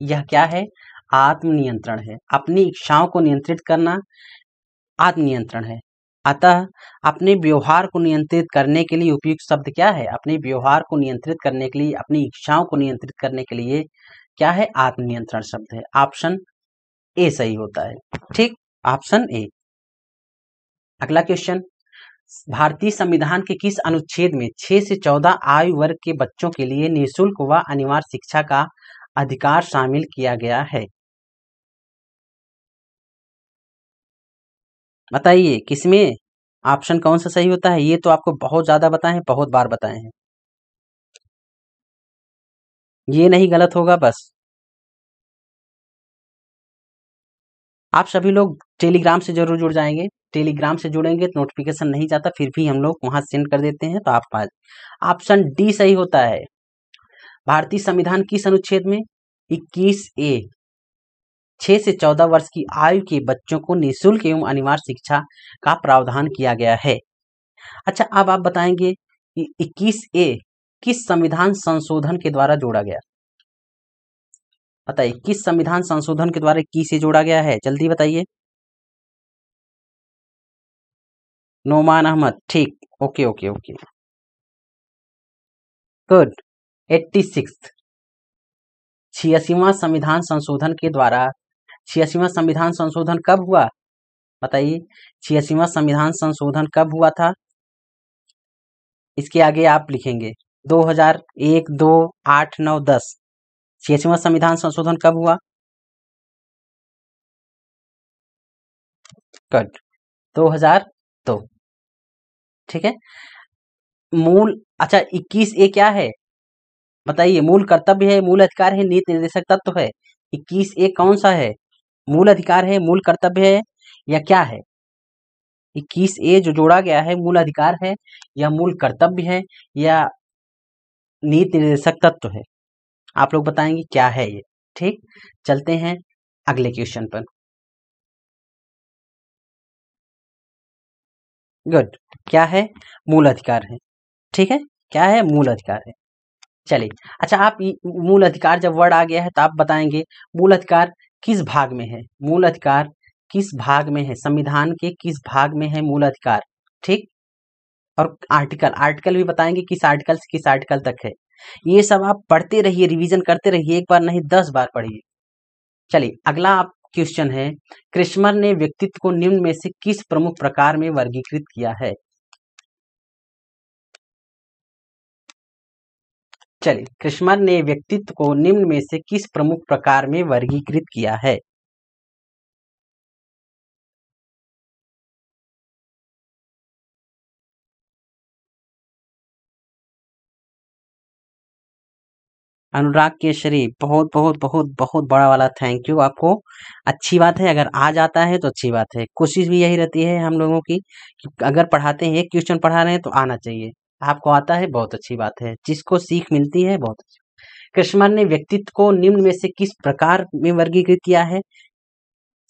यह क्या है? आत्मनियंत्रण है। अपनी इच्छाओं को नियंत्रित करना आत्मनियंत्रण है। अतः अपने व्यवहार को नियंत्रित करने के लिए उपयुक्त शब्द क्या है? अपने व्यवहार को नियंत्रित करने के लिए, अपनी इच्छाओं को नियंत्रित करने के लिए क्या है? आत्मनियंत्रण शब्द है। ऑप्शन ए सही होता है। ठीक, ऑप्शन ए। अगला क्वेश्चन, भारतीय संविधान के किस अनुच्छेद में 6 से 14 आयु वर्ग के बच्चों के लिए निःशुल्क व अनिवार्य शिक्षा का अधिकार शामिल किया गया है? बताइए किसमें? ऑप्शन कौन सा सही होता है? ये तो आपको बहुत ज्यादा बताए हैं, बहुत बार बताए हैं, ये नहीं गलत होगा बस। आप सभी लोग टेलीग्राम से जरूर जुड़ जाएंगे। टेलीग्राम से जुड़ेंगे तो नोटिफिकेशन नहीं जाता, फिर भी हम लोग वहां सेंड कर देते हैं, तो आप पास। ऑप्शन डी सही होता है। भारतीय संविधान किस अनुच्छेद में? 21 ए, 6 से 14 वर्ष की आयु के बच्चों को निःशुल्क एवं अनिवार्य शिक्षा का प्रावधान किया गया है। अच्छा, अब आप बताएंगे 21A किस संविधान संशोधन के द्वारा जोड़ा गया? बताइए किस संविधान संशोधन के द्वारा 21A जोड़ा गया है, जल्दी बताइए। नोमान अहमद, ठीक, ओके ओके ओके, गुड। 86 86वां संविधान संशोधन के द्वारा 86वां संविधान संशोधन कब हुआ? बताइए 86वां संविधान संशोधन कब हुआ था? इसके आगे आप लिखेंगे 2001, 2, 8, 9, 10। 86वां संविधान संशोधन कब हुआ? गुड, 2002, ठीक है। मूल, अच्छा 21A क्या है बताइए? मूल कर्तव्य है, मूल अधिकार है, नीति निर्देशक तत्व है। 21A कौन सा है? मूल अधिकार है, मूल कर्तव्य है, या क्या है? 21A जो जोड़ा गया है मूल अधिकार है या मूल कर्तव्य है या नीति निर्देशक तत्व है? आप लोग बताएंगे क्या है ये। ठीक, चलते हैं अगले क्वेश्चन पर। गुड, क्या है? मूल अधिकार है, ठीक है, क्या है? मूल अधिकार है। चलिए, अच्छा आप मूल अधिकार जब वर्ड आ गया है तो आप बताएंगे मूल अधिकार किस भाग में है? मूल अधिकार किस भाग में है? संविधान के किस भाग में है मूल अधिकार? ठीक, और आर्टिकल, आर्टिकल भी बताएंगे किस आर्टिकल से किस आर्टिकल तक है। ये सब आप पढ़ते रहिए, रिवीजन करते रहिए, एक बार नहीं 10 बार पढ़िए। चलिए, अगला आप क्वेश्चन है, क्रिस्मर ने व्यक्तित्व को निम्न में से किस प्रमुख प्रकार में वर्गीकृत किया है? चलिए, क्रिस्मर ने व्यक्तित्व को निम्न में से किस प्रमुख प्रकार में वर्गीकृत किया है? अनुराग केसरी, बहुत बहुत बहुत बहुत बड़ा वाला थैंक यू आपको। अच्छी बात है, अगर आ जाता है तो अच्छी बात है। कोशिश भी यही रहती है हम लोगों की कि अगर पढ़ाते हैं, एक क्वेश्चन पढ़ा रहे हैं तो आना चाहिए। आपको आता है, बहुत अच्छी बात है, जिसको सीख मिलती है बहुत अच्छी। कृष्णन ने व्यक्तित्व को निम्न में से किस प्रकार में वर्गीकृत किया है?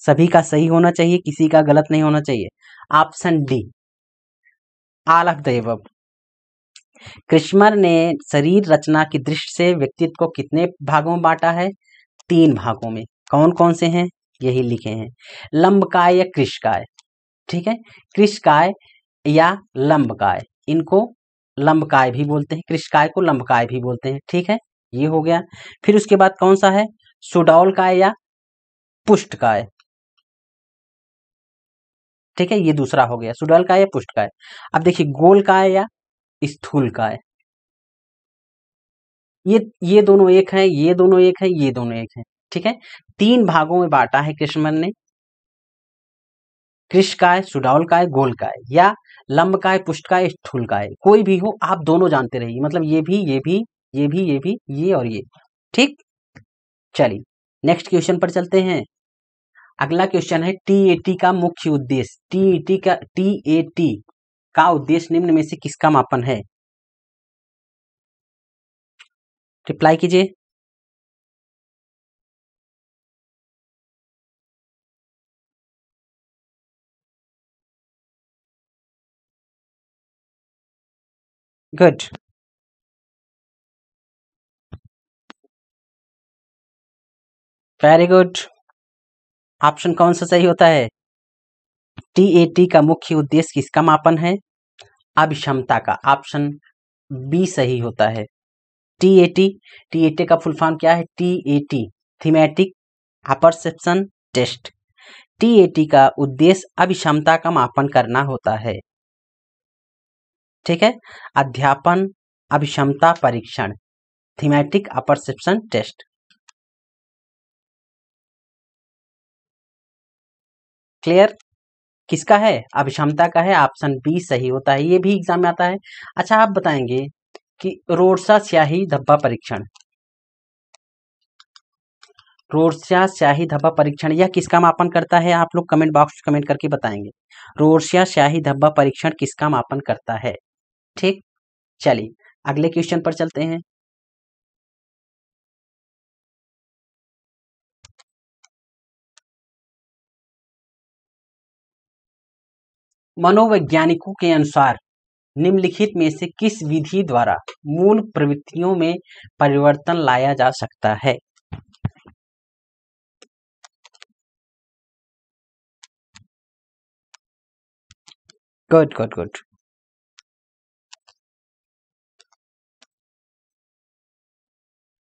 सभी का सही होना चाहिए, किसी का गलत नहीं होना चाहिए। Option D, all of the above. Kretschmer ने शरीर रचना की दृष्टि से व्यक्तित्व को कितने भागों में बांटा है? 3 भागों में। कौन कौन से हैं? यही लिखे हैं, लंबकाय या कृशकाय। ठीक है, कृशकाय या लंबकाय, इनको लंबकाय भी बोलते हैं, कृशकाय को लंबकाय भी बोलते हैं। ठीक है, ये हो गया। फिर उसके बाद कौन सा है? सुडौलकाय या पुष्टकाय। ठीक है, ये दूसरा हो गया, सुडौलकाय या पुष्टकाय। अब देखिए, गोलकाय या स्थूलकाय। ये दोनों एक है, ये दोनों एक है, ये दोनों एक है। ठीक है, 3 भागों में बांटा है कृष्णमन ने, कृशकाय, सुडौलकाय, गोलकाय, या लंबकाय, पुष्टकाय, स्थूलकाय, कोई भी हो, आप दोनों जानते रहिए, मतलब ये भी, ये भी, ये भी, ये भी, ये और ये। ठीक, चलिए नेक्स्ट क्वेश्चन पर चलते हैं। अगला क्वेश्चन है, टीएटी का मुख्य उद्देश्य। टीएटी का उद्देश्य निम्न में से किसका मापन है? रिप्लाई कीजिए। Good, very good. ऑप्शन कौन सा सही होता है? टीएटी का मुख्य उद्देश्य किसका मापन है? अभिक्षमता का। ऑप्शन बी सही होता है। टीएटी, टीएटी का फुल फॉर्म क्या है? TAT, thematic apperception test. TAT का उद्देश्य अभिक्षमता का मापन करना होता है। ठीक है, अध्यापन अभिक्षमता परीक्षण, थीमेटिक अपरसेप्शन टेस्ट। क्लियर? किसका है? अभिक्षमता का है, ऑप्शन बी सही होता है, ये भी एग्जाम में आता है। अच्छा, आप बताएंगे कि रोडसा स्याही धब्बा परीक्षण, रोडसा स्याही धब्बा परीक्षण यह किसका मापन करता है? आप लोग कमेंट बॉक्स में कमेंट करके बताएंगे, रोडसा स्याही धब्बा परीक्षण किसका मापन करता है? ठीक, चलिए अगले क्वेश्चन पर चलते हैं। मनोवैज्ञानिकों के अनुसार निम्नलिखित में से किस विधि द्वारा मूल प्रवृत्तियों में परिवर्तन लाया जा सकता है? Good good good.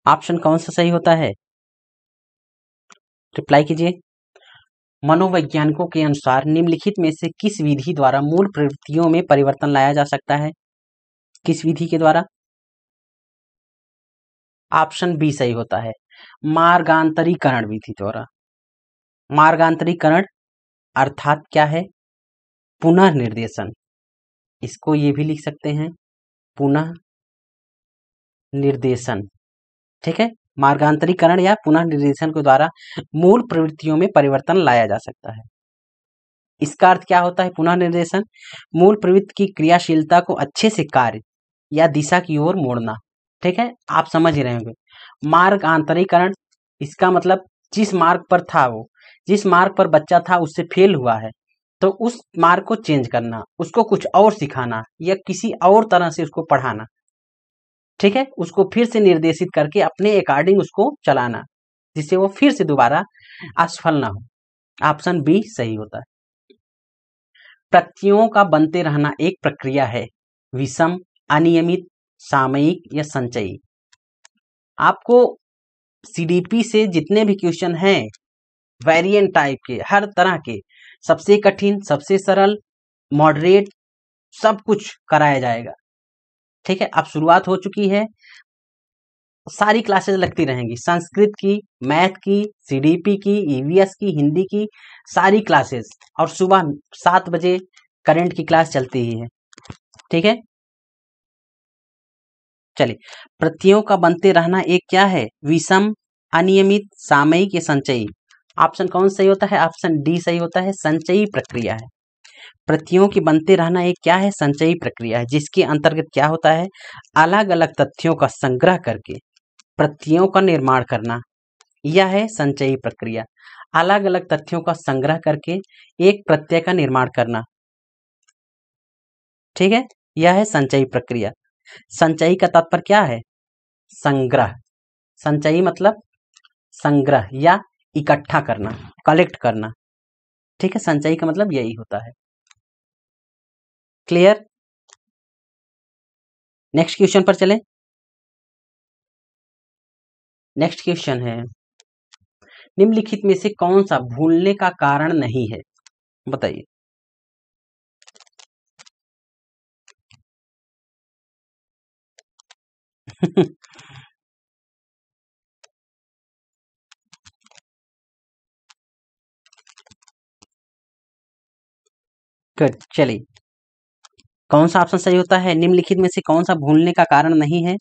ऑप्शन कौन सा सही होता है? रिप्लाई कीजिए। मनोवैज्ञानिकों के अनुसार निम्नलिखित में से किस विधि द्वारा मूल प्रवृत्तियों में परिवर्तन लाया जा सकता है? किस विधि के द्वारा? ऑप्शन बी सही होता है, मार्गांतरीकरण विधि द्वारा। मार्गांतरीकरण अर्थात क्या है? पुनः निर्देशन। इसको ये भी लिख सकते हैं, पुनः निर्देशन। ठीक है, मार्गांतरीकरण या पुनः निर्देशन के द्वारा मूल प्रवृत्तियों में परिवर्तन लाया जा सकता है। इसका अर्थ क्या होता है? पुनः निर्देशन मूल प्रवृत्ति की क्रियाशीलता को अच्छे से कार्य या दिशा की ओर मोड़ना। ठीक है, आप समझ ही रहे होंगे। मार्गांतरीकरण, इसका मतलब जिस मार्ग पर था वो, जिस मार्ग पर बच्चा था उससे फेल हुआ है, तो उस मार्ग को चेंज करना, उसको कुछ और सिखाना या किसी और तरह से उसको पढ़ाना। ठीक है, उसको फिर से निर्देशित करके अपने अकॉर्डिंग उसको चलाना, जिससे वो फिर से दोबारा असफल ना हो। ऑप्शन बी सही होता है। प्रत्ययों का बनते रहना एक प्रक्रिया है, विषम, अनियमित, सामयिक या संचयी। आपको सीडीपी से जितने भी क्वेश्चन हैं, वेरिएंट टाइप के, हर तरह के, सबसे कठिन, सबसे सरल, मॉडरेट, सब कुछ कराया जाएगा। ठीक है, अब शुरुआत हो चुकी है, सारी क्लासेस लगती रहेंगी, संस्कृत की, मैथ की, सीडीपी की, ईवीएस की, हिंदी की, सारी क्लासेस। और सुबह 7 बजे करंट की क्लास चलती ही है। ठीक है, चलिए, प्रत्ययों का बनते रहना एक क्या है? विषम, अनियमित, सामयिक या संचयी। ऑप्शन कौन सही होता है? ऑप्शन डी सही होता है, संचयी प्रक्रिया है। प्रत्ययों के बनते रहना एक क्या है? संचयी प्रक्रिया है, जिसके अंतर्गत क्या होता है? अलग अलग तथ्यों का संग्रह करके प्रत्ययों का निर्माण करना, यह है संचयी प्रक्रिया। अलग अलग तथ्यों का संग्रह करके एक प्रत्यय का निर्माण करना। ठीक है, यह है संचयी प्रक्रिया। संचयी का तात्पर्य क्या है? संग्रह। संचयी मतलब संग्रह या इकट्ठा करना, कलेक्ट करना। ठीक है, संचयी का मतलब यही होता है। क्लियर? नेक्स्ट क्वेश्चन पर चलें। नेक्स्ट क्वेश्चन है, निम्नलिखित में से कौन सा भूलने का कारण नहीं है? बताइए। गुड, चलिए, कौन सा ऑप्शन सही होता है? निम्नलिखित में से कौन सा भूलने का कारण नहीं है?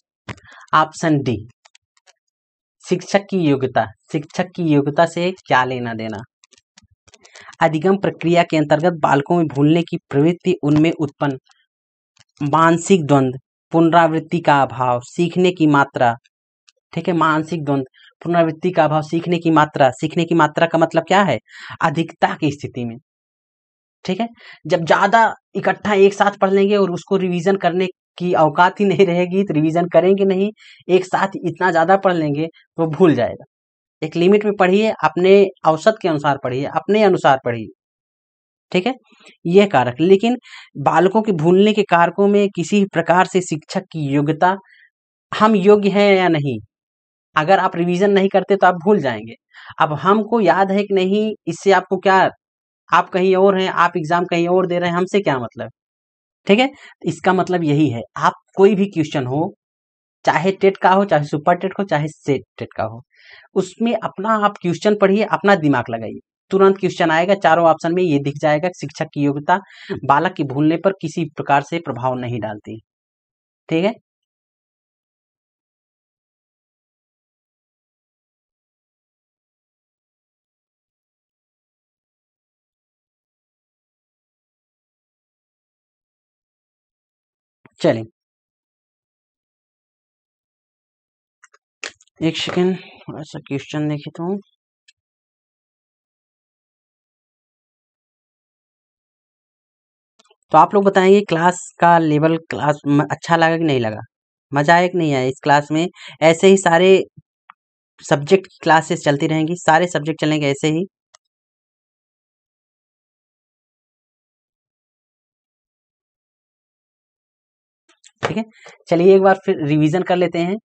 ऑप्शन डी, शिक्षक की योग्यता। शिक्षक की योग्यता से क्या लेना देना? अधिगम प्रक्रिया के अंतर्गत बालकों में भूलने की प्रवृत्ति, उनमें उत्पन्न मानसिक द्वंद्व, पुनरावृत्ति का अभाव, सीखने की मात्रा। ठीक है, मानसिक द्वंद्व, पुनरावृत्ति का अभाव, सीखने की मात्रा। सीखने की मात्रा का मतलब क्या है? अधिकता की स्थिति में। ठीक है, जब ज्यादा इकट्ठा एक साथ पढ़ लेंगे और उसको रिवीजन करने की औकात ही नहीं रहेगी तो रिवीजन करेंगे नहीं, एक साथ इतना ज्यादा पढ़ लेंगे तो भूल जाएगा। एक लिमिट में पढ़िए, अपने औसत के अनुसार पढ़िए, अपने अनुसार पढ़िए। ठीक है, यह कारक। लेकिन बालकों के भूलने के कारकों में किसी प्रकार से शिक्षक की योग्यता, हम योग्य हैं या नहीं, अगर आप रिवीजन नहीं करते तो आप भूल जाएंगे। अब हमको याद है कि नहीं, इससे आपको क्या, आप कहीं और हैं, आप एग्जाम कहीं और दे रहे हैं, हमसे क्या मतलब? ठीक है, इसका मतलब यही है, आप कोई भी क्वेश्चन हो, चाहे टेट का हो, चाहे सुपर टेट हो, चाहे सेट टेट का हो, उसमें अपना आप क्वेश्चन पढ़िए, अपना दिमाग लगाइए, तुरंत क्वेश्चन आएगा। चारों ऑप्शन में ये दिख जाएगा, शिक्षक की योग्यता बालक के भूलने पर किसी प्रकार से प्रभाव नहीं डालती। ठीक है, चलिए एक सेकेंड, थोड़ा सा क्वेश्चन देखे तो। तो आप लोग बताएंगे क्लास का लेवल क्लास अच्छा लगा कि नहीं लगा, मजा आया कि नहीं आया इस क्लास में। ऐसे ही सारे सब्जेक्ट की क्लासेस चलती रहेंगी, सारे सब्जेक्ट चलेंगे ऐसे ही। ठीक है, चलिए एक बार फिर रिवीजन कर लेते हैं,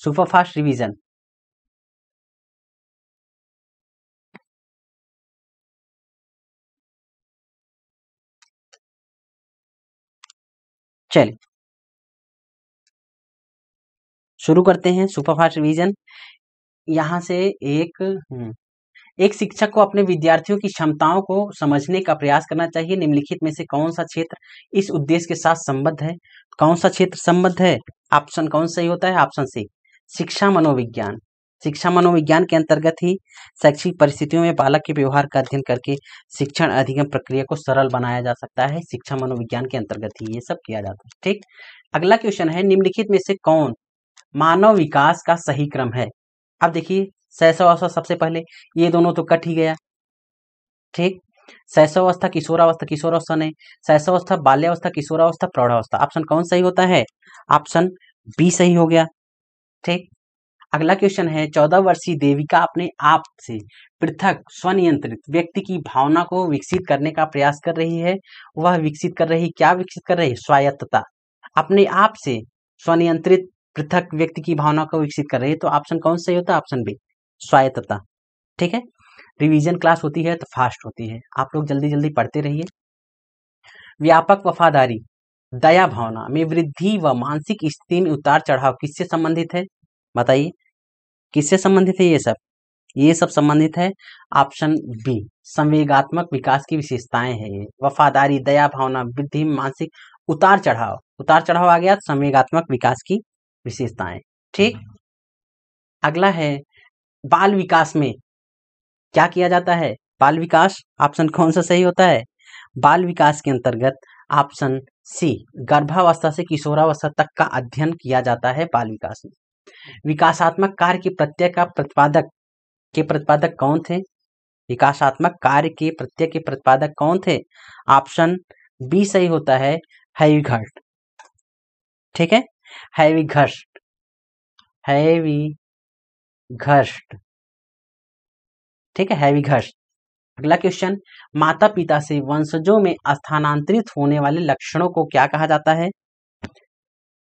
सुपर फास्ट रिवीजन। चलिए शुरू करते हैं सुपर फास्ट रिवीजन। यहाँ से एक शिक्षक को अपने विद्यार्थियों की क्षमताओं को समझने का प्रयास करना चाहिए। निम्नलिखित में से कौन सा क्षेत्र इस उद्देश्य के साथ संबद्ध है? कौन सा क्षेत्र संबद्ध है? ऑप्शन कौन सही होता है? ऑप्शन सी, शिक्षा मनोविज्ञान। शिक्षा मनोविज्ञान के अंतर्गत ही शैक्षिक परिस्थितियों में बालक के व्यवहार का अध्ययन करके शिक्षण अधिगम प्रक्रिया को सरल बनाया जा सकता है। शिक्षा मनोविज्ञान के अंतर्गत ही ये सब किया जाता है। ठीक, अगला क्वेश्चन है, निम्नलिखित में से कौन मानव विकास का सही क्रम है? अब देखिए, शैशवावस्था सबसे पहले, ये दोनों तो कट ही गया। ठीक, शैशवावस्था किशोरावस्था, किशोरावस्था नहीं, शैशवावस्था बाल्यावस्था, किशोरावस्था प्रौढ़ावस्था। ऑप्शन कौन सही होता है? ऑप्शन बी सही हो गया। ठीक, अगला क्वेश्चन है, 14 वर्षीय देविका अपने आप से पृथक स्वनियंत्रित व्यक्ति की भावना को विकसित करने का प्रयास कर रही है। वह विकसित कर रही, क्या विकसित कर रही? स्वायत्तता। अपने आप से स्वनियंत्रित पृथक व्यक्ति की भावना को विकसित कर रही है, तो ऑप्शन कौन सही होता है? ऑप्शन बी, स्वायत्तता। ठीक है, रिवीजन क्लास होती है तो फास्ट होती है, आप लोग जल्दी जल्दी पढ़ते रहिए। व्यापक वफादारी दया भावना में वृद्धि व मानसिक स्थिति में उतार चढ़ाव किससे संबंधित है? बताइए, किससे संबंधित है ये सब? ये सब संबंधित है ऑप्शन बी, संवेगात्मक विकास की विशेषताएं है ये। वफादारी, दया भावना, वृद्धि, मानसिक उतार चढ़ाव, उतार चढ़ाव आ गया, संवेगात्मक विकास की विशेषताएं। ठीक, अगला है, बाल विकास में क्या किया जाता है? बाल विकास, ऑप्शन कौन सा सही होता है? बाल विकास के अंतर्गत ऑप्शन सी, गर्भावस्था से किशोरावस्था तक का अध्ययन किया जाता है बाल विकास में। विकासात्मक कार्य के प्रत्यय का प्रतिपादक कौन थे? विकासात्मक कार्य के प्रत्यय के प्रतिपादक कौन थे? ऑप्शन बी सही होता है, हैविघस्ट। ठीक है, हैविघस्ट, हैविघस्ट। ठीक है, हैविघस्ट। अगला क्वेश्चन, माता पिता से वंशजों में स्थानांतरित होने वाले लक्षणों को क्या कहा जाता है?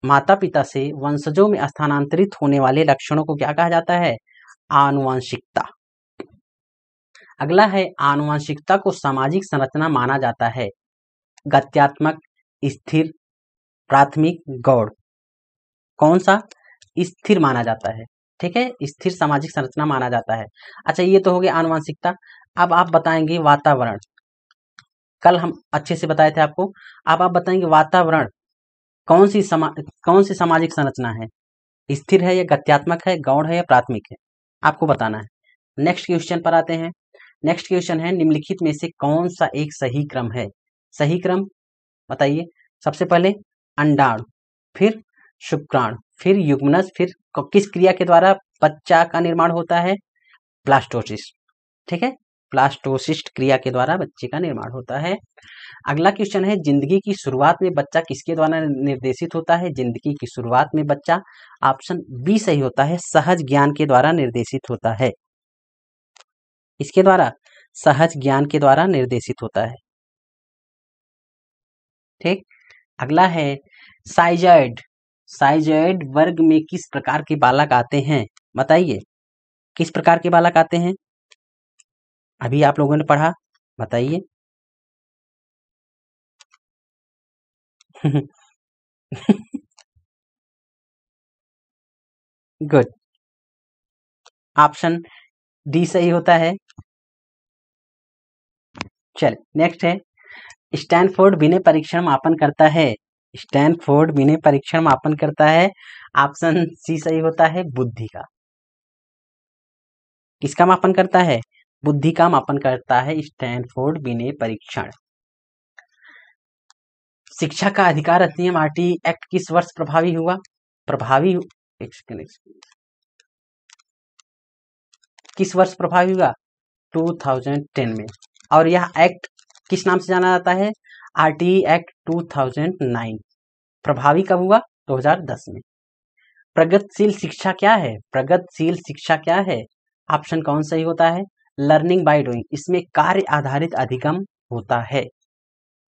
माता पिता से वंशजों में स्थानांतरित होने वाले लक्षणों को क्या कहा जाता है? आनुवंशिकता। अगला है, आनुवंशिकता को सामाजिक संरचना माना जाता है। गत्यात्मक, स्थिर, प्राथमिक, गौड़। कौन सा? स्थिर माना जाता है। ठीक है, स्थिर सामाजिक संरचना माना जाता है। अच्छा, ये तो हो गया आनुवंशिकता। अब आप बताएंगे वातावरण, कल हम अच्छे से बताए थे आपको। अब आप बताएंगे वातावरण कौन सी सामाजिक संरचना है? स्थिर है या गत्यात्मक है, गौण है या प्राथमिक है? आपको बताना है। नेक्स्ट क्वेश्चन पर आते हैं। नेक्स्ट क्वेश्चन है, निम्नलिखित में से कौन सा एक सही क्रम है? सही क्रम बताइए। सबसे पहले अंडाणु, फिर शुक्राणु, फिर युग्मनज, फिर किस क्रिया के द्वारा बच्चा का निर्माण होता है? ब्लास्टोसिस। ठीक है, ब्लास्टोसिस्ट क्रिया के द्वारा बच्चे का निर्माण होता है। अगला क्वेश्चन है, जिंदगी की शुरुआत में बच्चा किसके द्वारा निर्देशित होता है? जिंदगी की शुरुआत में बच्चा, ऑप्शन बी सही होता है, सहज ज्ञान के द्वारा निर्देशित होता है। इसके द्वारा, सहज ज्ञान के द्वारा निर्देशित होता है। ठीक, अगला है, साइजॉइड। साइजॉइड वर्ग में किस प्रकार के बालक आते हैं? बताइए, किस प्रकार के बालक आते हैं? अभी आप लोगों ने पढ़ा, बताइए। गुड, ऑप्शन डी सही होता है। चल नेक्स्ट है, स्टैनफोर्ड विनय परीक्षण मापन करता है। स्टैनफोर्ड विनय परीक्षण मापन करता है, ऑप्शन सी सही होता है, बुद्धि का। किसका मापन करता है? बुद्धि का मापन करता है स्टैनफोर्ड विनय परीक्षण। शिक्षा का अधिकार अधिनियम आरटी एक्ट किस वर्ष प्रभावी हुआ? प्रभावी किस वर्ष प्रभावी हुआ? 2010 में। और यह एक्ट किस नाम से जाना जाता है? RTE एक्ट 2009 प्रभावी कब हुआ? 2010 में। प्रगतिशील शिक्षा क्या है? प्रगतिशील शिक्षा क्या है? ऑप्शन कौन सही होता है? लर्निंग बाय डूइंग, इसमें कार्य आधारित अधिगम होता है।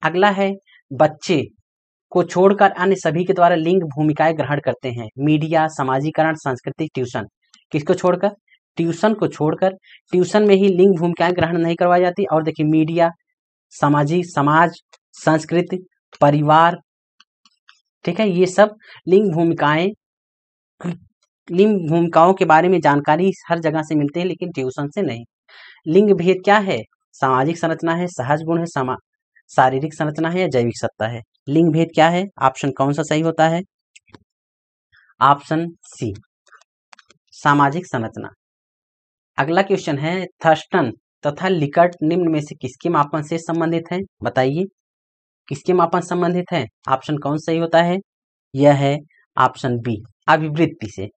अगला है बच्चे को छोड़कर अन्य सभी के द्वारा लिंग भूमिकाएं ग्रहण करते हैं। मीडिया, समाजीकरण, संस्कृति, ट्यूशन। किसको छोड़कर? ट्यूशन को छोड़कर। ट्यूशन में ही लिंग भूमिकाएं ग्रहण नहीं करवाई जाती। और देखिए मीडिया, समाज, संस्कृति, परिवार, ठीक है, ये सब लिंग भूमिकाओं के बारे में जानकारी हर जगह से मिलते हैं, लेकिन ट्यूशन से नहीं। लिंग भेद क्या है? सामाजिक संरचना है, सहज गुण है, शारीरिक संरचना है या जैविक सत्ता है? लिंग भेद क्या है? ऑप्शन कौन सा सही होता है? ऑप्शन सी, सामाजिक संरचना। अगला क्वेश्चन है थर्स्टन तथा लिकर्ट निम्न में से किसके मापन से संबंधित है? बताइए किसके मापन संबंधित है? ऑप्शन कौन सही होता है? यह है ऑप्शन बी, अभिवृत्ति से।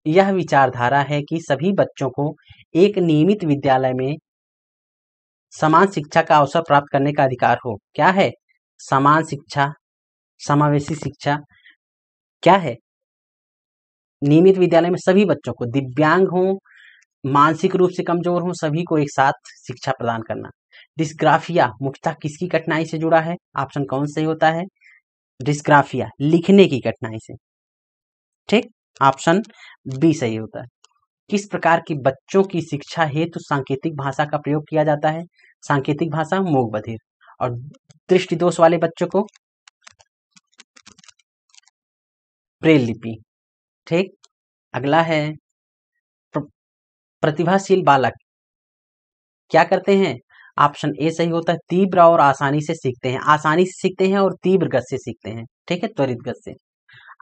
यह विचारधारा है कि सभी बच्चों को एक नियमित विद्यालय में समान शिक्षा का अवसर प्राप्त करने का अधिकार हो। क्या है? समान शिक्षा, समावेशी शिक्षा। क्या है? नियमित विद्यालय में सभी बच्चों को, दिव्यांग हो, मानसिक रूप से कमजोर हो, सभी को एक साथ शिक्षा प्रदान करना। डिस्ग्राफिया मुख्यतः किसकी कठिनाई से जुड़ा है? ऑप्शन कौन सही होता है? डिस्ग्राफिया लिखने की कठिनाई से। ठीक, ऑप्शन बी सही होता है। किस प्रकार की बच्चों की शिक्षा हेतु सांकेतिक भाषा का प्रयोग किया जाता है? सांकेतिक भाषा मूक बधिर, और दृष्टि दोष वाले बच्चों को ब्रेल लिपि। ठीक, अगला है प्रतिभाशील बालक क्या करते हैं? ऑप्शन ए सही होता है, तीव्र और आसानी से सीखते हैं। आसानी से सीखते हैं और तीव्र गति से सीखते हैं। ठीक है, त्वरित गति से।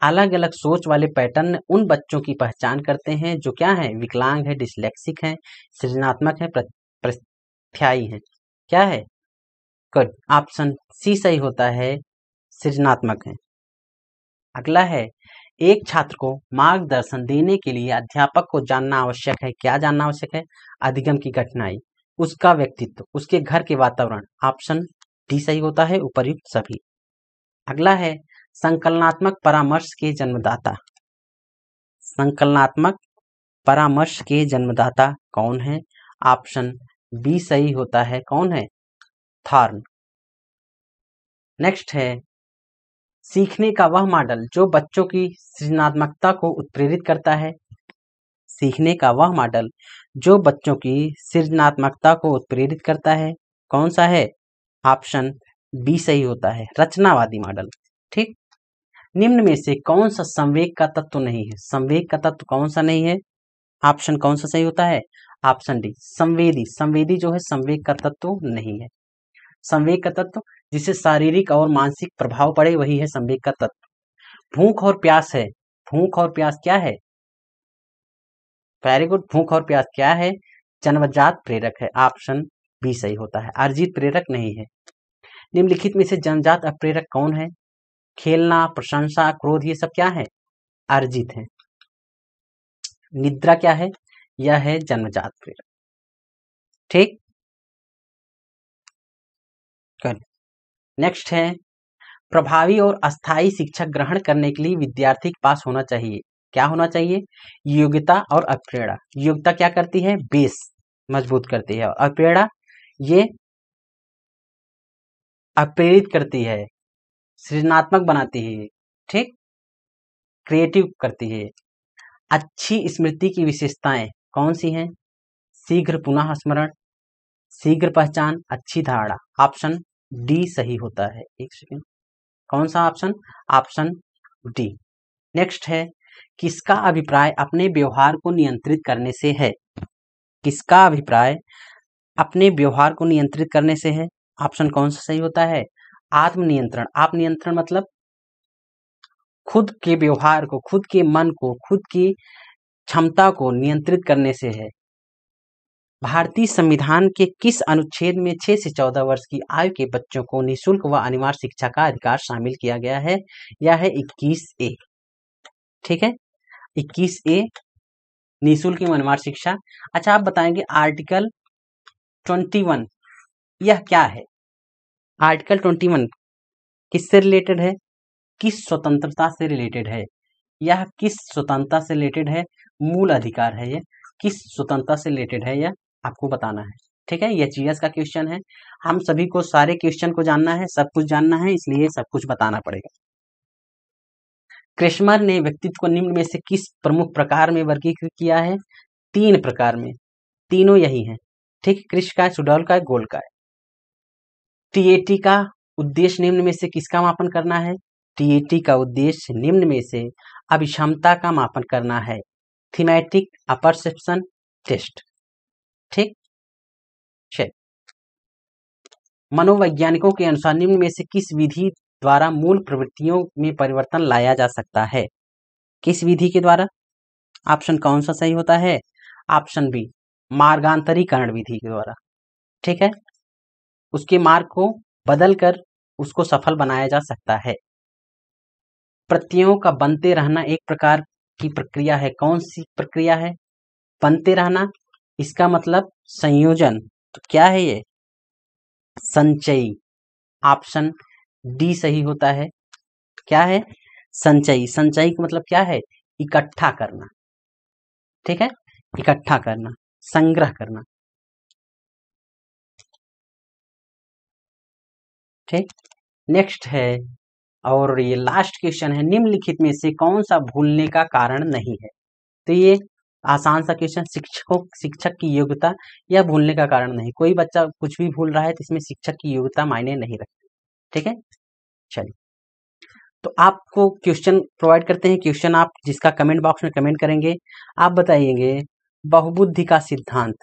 अलग अलग सोच वाले पैटर्न उन बच्चों की पहचान करते हैं जो क्या है? विकलांग है, डिसलेक्सिक है, सृजनात्मक है, प्रत्यायी है। क्या है? गुड, ऑप्शन सी सही होता है, सृजनात्मक है। अगला है एक छात्र को मार्गदर्शन देने के लिए अध्यापक को जानना आवश्यक है। क्या जानना आवश्यक है? अधिगम की कठिनाई, उसका व्यक्तित्व, उसके घर के वातावरण। ऑप्शन डी सही होता है, उपर्युक्त सभी। अगला है संकलनात्मक परामर्श के जन्मदाता। संकलनात्मक परामर्श के जन्मदाता कौन है? ऑप्शन बी सही होता है। कौन है? थॉर्न। नेक्स्ट है सीखने का वह मॉडल जो बच्चों की सृजनात्मकता को उत्प्रेरित करता है। सीखने का वह मॉडल जो बच्चों की सृजनात्मकता को उत्प्रेरित करता है, कौन सा है? ऑप्शन बी सही होता है, रचनावादी मॉडल। ठीक, निम्न में से कौन सा संवेग का तत्व नहीं है? संवेग का तत्व कौन सा नहीं है? ऑप्शन कौन सा सही होता है? ऑप्शन डी, संवेदी। संवेदी जो है संवेग का तत्व नहीं है। संवेग का तत्व जिसे शारीरिक और मानसिक प्रभाव पड़े वही है संवेग का तत्व। भूख और प्यास है। भूख और प्यास क्या है? वेरी गुड, भूख और प्यास क्या है? जन्मजात प्रेरक है। ऑप्शन बी सही होता है, अर्जित प्रेरक नहीं है। निम्नलिखित में से जन्मजात अप्रेरक कौन है? खेलना, प्रशंसा, क्रोध, ये सब क्या है? अर्जित है। निद्रा क्या है? यह है जन्मजात प्रेरक। ठीक, नेक्स्ट है प्रभावी और अस्थायी शिक्षा ग्रहण करने के लिए विद्यार्थी के पास होना चाहिए। क्या होना चाहिए? योग्यता और अप्रेरणा। योग्यता क्या करती है? बेस मजबूत करती है, और अप्रेरणा ये अप्रेरित करती है, सृजनात्मक बनाती है। ठीक, क्रिएटिव करती है। अच्छी स्मृति की विशेषताएं कौन सी हैं? शीघ्र पुनः स्मरण, शीघ्र पहचान, अच्छी धारणा। ऑप्शन डी सही होता है। एक सेकेंड, कौन सा ऑप्शन? Option D. नेक्स्ट है किसका अभिप्राय अपने व्यवहार को नियंत्रित करने से है? किसका अभिप्राय अपने व्यवहार को नियंत्रित करने से है? ऑप्शन कौन सा सही होता है? आत्मनियंत्रण। आत्मनियंत्रण मतलब खुद के व्यवहार को, खुद के मन को, खुद की क्षमता को नियंत्रित करने से है। भारतीय संविधान के किस अनुच्छेद में 6 से 14 वर्ष की आयु के बच्चों को निःशुल्क व अनिवार्य शिक्षा का अधिकार शामिल किया गया है? यह है 21A। ठीक है, 21A निःशुल्क एवं अनिवार्य शिक्षा। अच्छा, आप बताएंगे आर्टिकल 21 यह क्या है? आर्टिकल 21 किससे रिलेटेड है? किस स्वतंत्रता से रिलेटेड है? यह किस स्वतंत्रता से रिलेटेड है? मूल अधिकार है ये। किस स्वतंत्रता से रिलेटेड है यह आपको बताना है। ठीक है, यह जीएस का क्वेश्चन है। हम सभी को सारे क्वेश्चन को जानना है, सब कुछ जानना है, इसलिए सब कुछ बताना पड़ेगा। क्रेस्मर ने व्यक्तित्व को निम्न में से किस प्रमुख प्रकार में वर्गीकृत किया है? 3 प्रकार में, तीनों यही हैं। ठीक, क्रिश का है, सुडॉल का है, गोल का है। टीएटी का उद्देश्य निम्न में से किसका मापन करना है? टीएटी का उद्देश्य निम्न में से अभिक्षमता का मापन करना है। Thematic apperception test. ठीक, चल। मनोवैज्ञानिकों के अनुसार निम्न में से किस विधि द्वारा मूल प्रवृत्तियों में परिवर्तन लाया जा सकता है? किस विधि के द्वारा? ऑप्शन कौन सा सही होता है? ऑप्शन बी, मार्गांतरीकरण विधि के द्वारा। ठीक है, उसके मार्ग को बदल कर उसको सफल बनाया जा सकता है। प्रत्ययों का बनते रहना एक प्रकार की प्रक्रिया है। कौन सी प्रक्रिया है? बनते रहना, इसका मतलब संयोजन। तो क्या है ये? संचयी। ऑप्शन डी सही होता है। क्या है? संचयी। संचयी का मतलब क्या है? इकट्ठा करना। ठीक है, इकट्ठा करना, संग्रह करना। ठीक, नेक्स्ट है और ये लास्ट क्वेश्चन है, निम्नलिखित में से कौन सा भूलने का कारण नहीं है? तो ये आसान सा क्वेश्चन, शिक्षक की योग्यता या भूलने का कारण नहीं। कोई बच्चा कुछ भी भूल रहा है तो इसमें शिक्षक की योग्यता मायने नहीं रखती। ठीक है, चलिए, तो आपको क्वेश्चन प्रोवाइड करते हैं। क्वेश्चन आप जिसका कमेंट बॉक्स में कमेंट करेंगे, आप बताइएंगे बहुबुद्धि का सिद्धांत,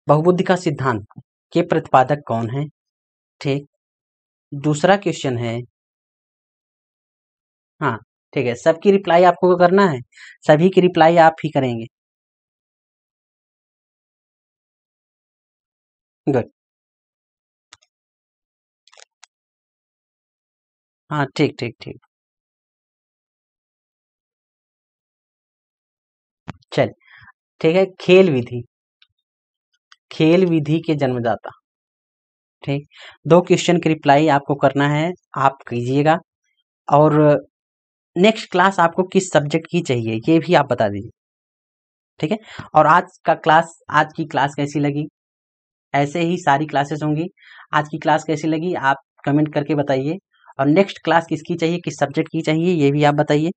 बहुबुद्धि का सिद्धांत के प्रतिपादक कौन है? ठीक, दूसरा क्वेश्चन है, हाँ ठीक है, सबकी रिप्लाई आपको करना है, सभी की रिप्लाई आप ही करेंगे। गुड, हाँ ठीक ठीक ठीक, चल ठीक है। खेल विधि, खेल विधि के जन्मदाता। ठीक, 2 क्वेश्चन की रिप्लाई आपको करना है, आप कीजिएगा। और नेक्स्ट क्लास आपको किस सब्जेक्ट की चाहिए ये भी आप बता दीजिए। ठीक है, और आज की क्लास कैसी लगी? ऐसे ही सारी क्लासेस होंगी। आज की क्लास कैसी लगी आप कमेंट करके बताइए। और नेक्स्ट क्लास किसकी चाहिए, किस सब्जेक्ट की चाहिए, ये भी आप बताइए।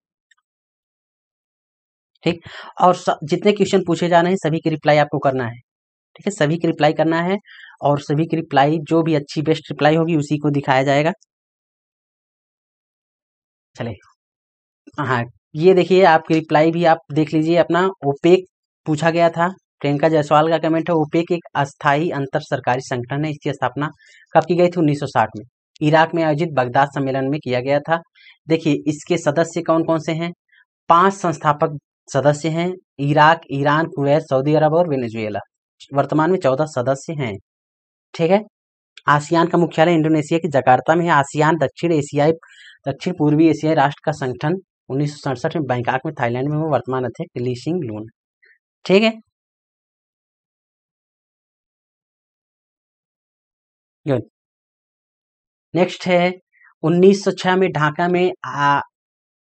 ठीक, और जितने क्वेश्चन पूछे जा रहे हैं सभी की रिप्लाई आपको करना है। ठीक है, सभी की रिप्लाई करना है, और सभी की रिप्लाई जो भी अच्छी बेस्ट रिप्लाई होगी उसी को दिखाया जाएगा। चले, हाँ, ये देखिए आपकी रिप्लाई भी आप देख लीजिए अपना। ओपेक पूछा गया था, प्रियंका जायसवाल का कमेंट है, ओपेक एक अस्थायी अंतर सरकारी संगठन है, इसकी स्थापना कब की गई थी? 1960 में, इराक में आयोजित बगदाद सम्मेलन में किया गया था। देखिए इसके सदस्य कौन कौन से हैं? 5 संस्थापक सदस्य हैं, इराक, ईरान, कुवैत, सऊदी अरब और वेनेजुएला। वर्तमान में 14 सदस्य हैं। ठीक है, आसियान का मुख्यालय इंडोनेशिया के जकार्ता में है। आसियान दक्षिण पूर्वी एशियाई राष्ट्र का संगठन 1967 में बैंकॉक में, थाईलैंड में वो वर्तमान अध्यक्ष ली सिंग लून। ठीक है, गुड। नेक्स्ट है 1906 में ढाका में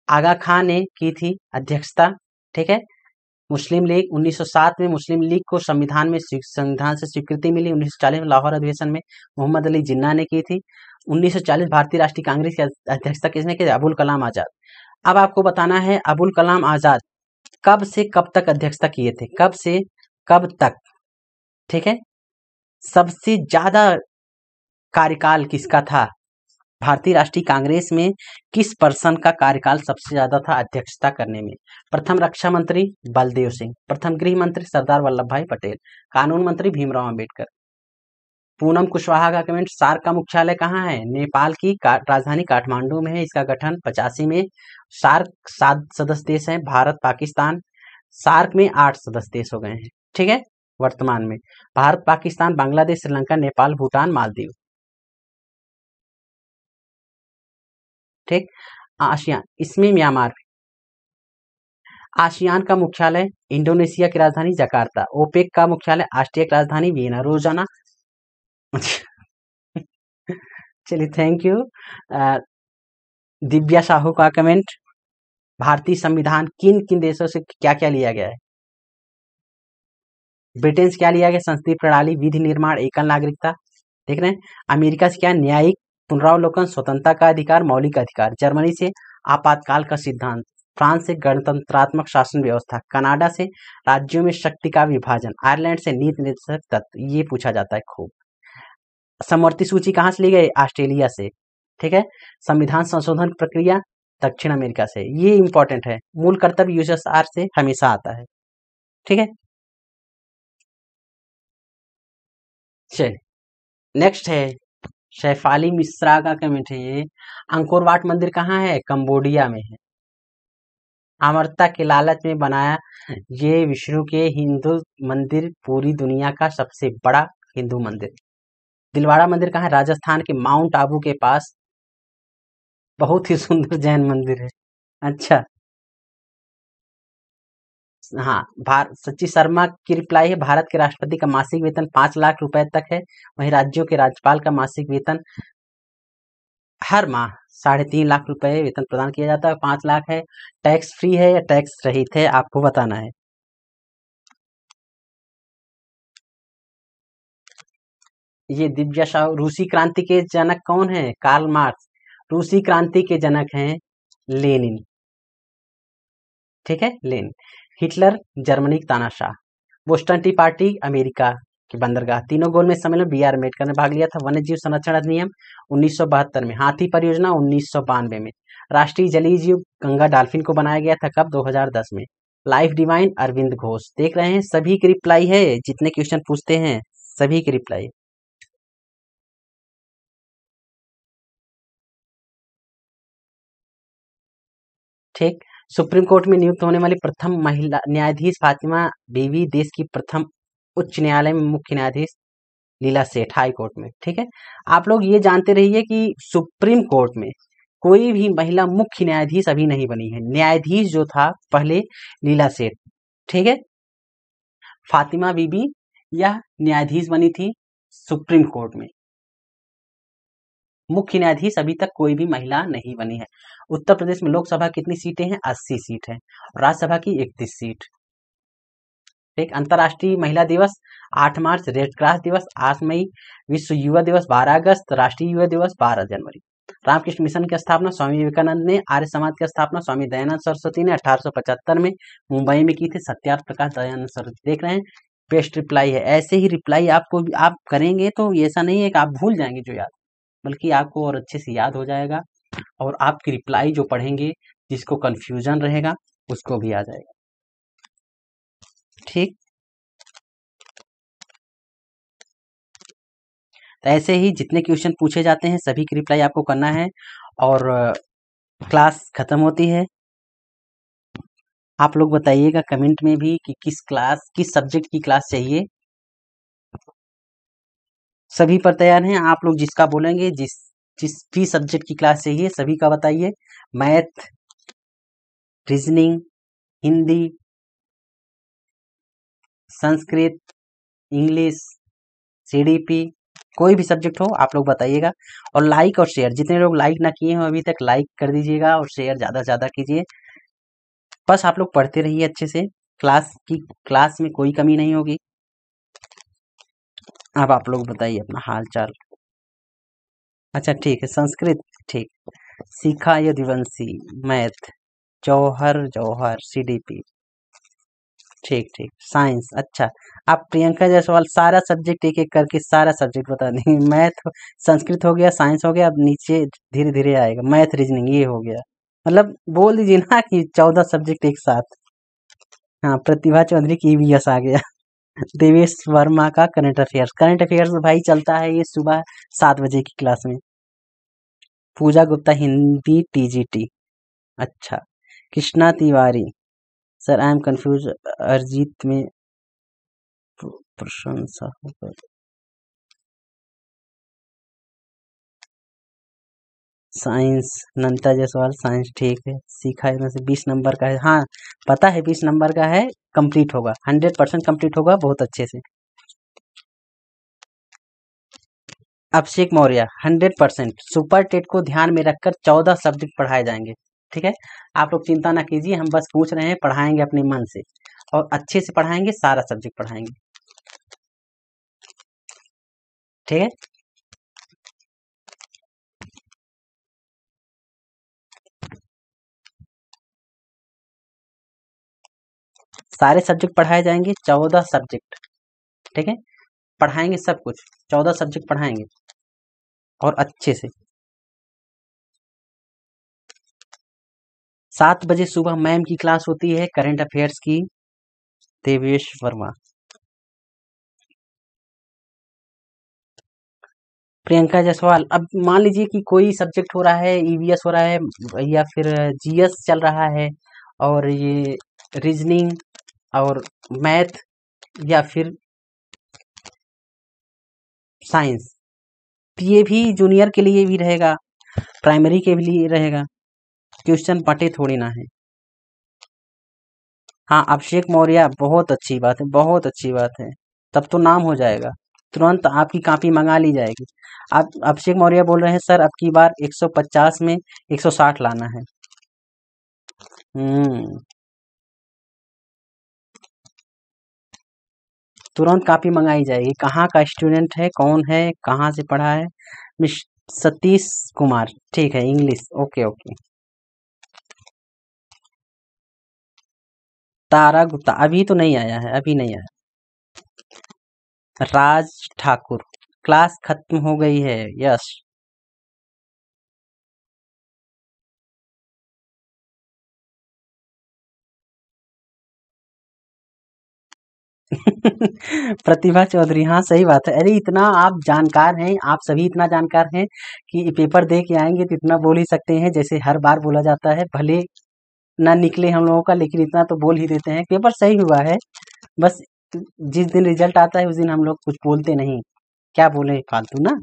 आगा खान ने की थी अध्यक्षता। ठीक है, मुस्लिम लीग 1907 में मुस्लिम लीग को संविधान से स्वीकृति मिली। 1940 में लाहौर अधिवेशन में मोहम्मद अली जिन्ना ने की थी। 1940 भारतीय राष्ट्रीय कांग्रेस की अध्यक्षता किसने की? अबुल कलाम आजाद। अब आपको बताना है अबुल कलाम आजाद कब से कब तक अध्यक्षता किए थे, कब से कब तक। ठीक है, सबसे ज्यादा कार्यकाल किसका था? भारतीय राष्ट्रीय कांग्रेस में किस पर्सन का कार्यकाल सबसे ज्यादा था अध्यक्षता करने में? प्रथम रक्षा मंत्री बलदेव सिंह, प्रथम गृह मंत्री सरदार वल्लभ भाई पटेल, कानून मंत्री भीमराव अंबेडकर। पूनम कुशवाहा का कमेंट, सार्क का मुख्यालय कहाँ है? नेपाल की राजधानी काठमांडू में है। इसका गठन 85 में। सार्क 7 सदस्य देश हैं, भारत, पाकिस्तान। सार्क में 8 सदस्य देश हो गए हैं। ठीक है, वर्तमान में भारत, पाकिस्तान, बांग्लादेश, श्रीलंका, नेपाल, भूटान, मालदीव। ठीक, आसियान, इसमें म्यांमार, आसियान का मुख्यालय, इंडोनेशिया की राजधानी जकार्ता। ओपेक का मुख्यालय, ऑस्ट्रिया की राजधानी वियना। रोजाना चलिए थैंक यू। दिव्या साहू का कमेंट, भारतीय संविधान किन किन देशों से क्या क्या लिया गया है? ब्रिटेन से क्या लिया गया? संसदीय प्रणाली, विधि निर्माण, एकल नागरिकता। देख रहे हैं। अमेरिका से क्या? न्यायिक पुनरावलोकन, स्वतंत्रता का अधिकार, मौलिक अधिकार। जर्मनी से आपातकाल का सिद्धांत। फ्रांस से गणतंत्रात्मक शासन व्यवस्था। कनाडा से राज्यों में शक्ति का विभाजन। आयरलैंड से नीति निर्देशक तत्व। ये पूछा जाता है खूब। समवर्ती सूची कहाँ से ली गई? ऑस्ट्रेलिया से। ठीक है। संविधान संशोधन प्रक्रिया, दक्षिण अमेरिका से। ये इंपॉर्टेंट है। मूल कर्तव्य यूएसएसआर से हमेशा आता है। ठीक है। चलिए नेक्स्ट है शैफाली मिश्रा का कमेंट है ये। अंकोर वाट मंदिर कहाँ है? कंबोडिया में है। अमरता के लालच में बनाया ये विष्णु के हिंदू मंदिर, पूरी दुनिया का सबसे बड़ा हिंदू मंदिर। दिलवाड़ा मंदिर कहाँ है? राजस्थान के माउंट आबू के पास। बहुत ही सुंदर जैन मंदिर है। अच्छा। हाँ, सच्ची शर्मा की रिप्लाई है, भारत के राष्ट्रपति का मासिक वेतन 5 लाख रुपए तक है। वहीं राज्यों के राज्यपाल का मासिक वेतन हर माह 3.5 लाख रुपए वेतन प्रदान किया जाता है। 5 लाख है। टैक्स फ्री है या टैक्स रहित है, आपको बताना है। ये दिव्या साहू। रूसी क्रांति के जनक कौन है? Karl Marx. रूसी क्रांति के जनक हैं लेनिन। ठीक है, लेनिन। हिटलर जर्मनी का तानाशाह। बोस्टन टी पार्टी अमेरिका की बंदरगाह। तीनों गोल में सम्मेलन बी आर अम्बेडकर ने भाग लिया था। वन्य जीव संरक्षण अधिनियम 1972 में। हाथी परियोजना 1992 में। राष्ट्रीय जलीय जीव गंगा डॉल्फिन को बनाया गया था कब? 2010 में। Life Divine Arvind Ghosh. देख रहे हैं सभी की रिप्लाई है, जितने क्वेश्चन पूछते हैं सभी की रिप्लाई। ठीक। सुप्रीम कोर्ट में नियुक्त होने वाली प्रथम महिला न्यायाधीश फातिमा बीवी। देश की प्रथम उच्च न्यायालय में मुख्य न्यायाधीश लीला सेठ, हाई कोर्ट में। ठीक है। आप लोग ये जानते रहिए कि सुप्रीम कोर्ट में कोई भी महिला मुख्य न्यायाधीश अभी नहीं बनी है। न्यायाधीश जो था पहले लीला सेठ। ठीक है। फातिमा बीबी यह न्यायाधीश बनी थी सुप्रीम कोर्ट में। मुख्य न्यायाधीश अभी तक कोई भी महिला नहीं बनी है। उत्तर प्रदेश में लोकसभा कितनी सीटें हैं? 80 सीट है। राज्यसभा की 31 सीट। ठीक। अंतर्राष्ट्रीय महिला दिवस 8 मार्च। रेड क्रॉस दिवस 8 मई। विश्व युवा दिवस 12 अगस्त। राष्ट्रीय युवा दिवस 12 जनवरी। रामकृष्ण मिशन की स्थापना स्वामी विवेकानंद ने। आर्य समाज की स्थापना स्वामी दयानंद सरस्वती ने 1875 में मुंबई में की थी। सत्यार्थ प्रकाश दयानंद सरस्वती। देख रहे हैं बेस्ट रिप्लाई है। ऐसे ही रिप्लाई आपको आप करेंगे तो ऐसा नहीं है कि आप भूल जाएंगे जो याद, बल्कि आपको और अच्छे से याद हो जाएगा। और आपकी रिप्लाई जो पढ़ेंगे, जिसको कंफ्यूजन रहेगा उसको भी आ जाएगा। ठीक। तो ऐसे ही जितने क्वेश्चन पूछे जाते हैं सभी की रिप्लाई आपको करना है। और क्लास खत्म होती है। आप लोग बताइएगा कमेंट में भी कि किस सब्जेक्ट की क्लास चाहिए। सभी पर तैयार हैं। आप लोग जिसका बोलेंगे, जिस जिस भी सब्जेक्ट की क्लास चाहिए सभी का बताइए। Math, reasoning, Hindi, Sanskrit, English, CDP, कोई भी सब्जेक्ट हो आप लोग बताइएगा। और लाइक और शेयर, जितने लोग लाइक ना किए हो अभी तक लाइक कर दीजिएगा और शेयर ज़्यादा से ज़्यादा कीजिए। बस आप लोग पढ़ते रहिए अच्छे से। क्लास में कोई कमी नहीं होगी। अब आप लोग बताइए अपना हाल चाल। अच्छा ठीक है। संस्कृत ठीक। सीखा यदुवंशी। मैथ जौहर जौहर सीडीपी। ठीक ठीक। साइंस अच्छा। आप प्रियंका जायसवाल सारा सब्जेक्ट एक एक करके सारा सब्जेक्ट बता देंगे। मैथ संस्कृत हो गया, साइंस हो गया, अब नीचे धीरे धीरे आएगा मैथ रीजनिंग ये हो गया। मतलब बोल दीजिए ना कि 14 सब्जेक्ट एक साथ। हाँ, प्रतिभा चौधरी की ईवीएस आ गया। देवेश वर्मा का करंट अफेयर्स भाई चलता है ये सुबह 7 बजे की क्लास में। पूजा गुप्ता हिंदी टीजीटी। अच्छा। Krishna Tiwari. Sir I am confuse. Arijit में प्रशंसा होगा। साइंस नंता जायसवाल साइंस ठीक है, सीखा है, में से 20 नंबर का है, हाँ पता है 20 नंबर का है, कंप्लीट होगा, 100% कंप्लीट होगा बहुत अच्छे से। अभिषेक मौर्य 100% सुपर टेट को ध्यान में रखकर 14 सब्जेक्ट पढ़ाए जाएंगे। ठीक है, आप लोग चिंता ना कीजिए, हम बस पूछ रहे हैं, पढ़ाएंगे अपने मन से और अच्छे से पढ़ाएंगे, सारा सब्जेक्ट पढ़ाएंगे। ठीक है, सारे सब्जेक्ट पढ़ाए जाएंगे, 14 सब्जेक्ट। ठीक है, पढ़ाएंगे सब कुछ, 14 सब्जेक्ट पढ़ाएंगे और अच्छे से। 7 बजे सुबह मैम की क्लास होती है करंट अफेयर्स की, देवेश वर्मा। प्रियंका जायसवाल, अब मान लीजिए कि कोई सब्जेक्ट हो रहा है, ईवीएस हो रहा है या फिर जीएस चल रहा है और ये रीजनिंग और मैथ या फिर साइंस, तो ये भी जूनियर के लिए भी रहेगा, प्राइमरी के भी लिए रहेगा, क्वेश्चन पटे थोड़ी ना है। हाँ अभिषेक मौर्य, बहुत अच्छी बात है, बहुत अच्छी बात है, तब तो नाम हो जाएगा, तुरंत आपकी कॉपी मंगा ली जाएगी। आप अभिषेक मौर्य बोल रहे हैं सर अब की बार 150 में 160 लाना है। हम्म, तुरंत कॉपी मंगाई जाएगी। कहाँ का स्टूडेंट है, कौन है, कहाँ से पढ़ा है? मिस सतीश कुमार, ठीक है, इंग्लिश, ओके ओके। तारा गुप्ता अभी तो नहीं आया है, अभी नहीं आया। राज ठाकुर, क्लास खत्म हो गई है, यस। प्रतिभा चौधरी, हाँ सही बात है। अरे इतना आप जानकार हैं, आप सभी इतना जानकार हैं कि पेपर दे के आएंगे तो इतना बोल ही सकते हैं, जैसे हर बार बोला जाता है, भले ना निकले हम लोगों का, लेकिन इतना तो बोल ही देते हैं, पेपर सही हुआ है। बस जिस दिन रिजल्ट आता है उस दिन हम लोग कुछ बोलते नहीं, क्या बोले फालतू ना।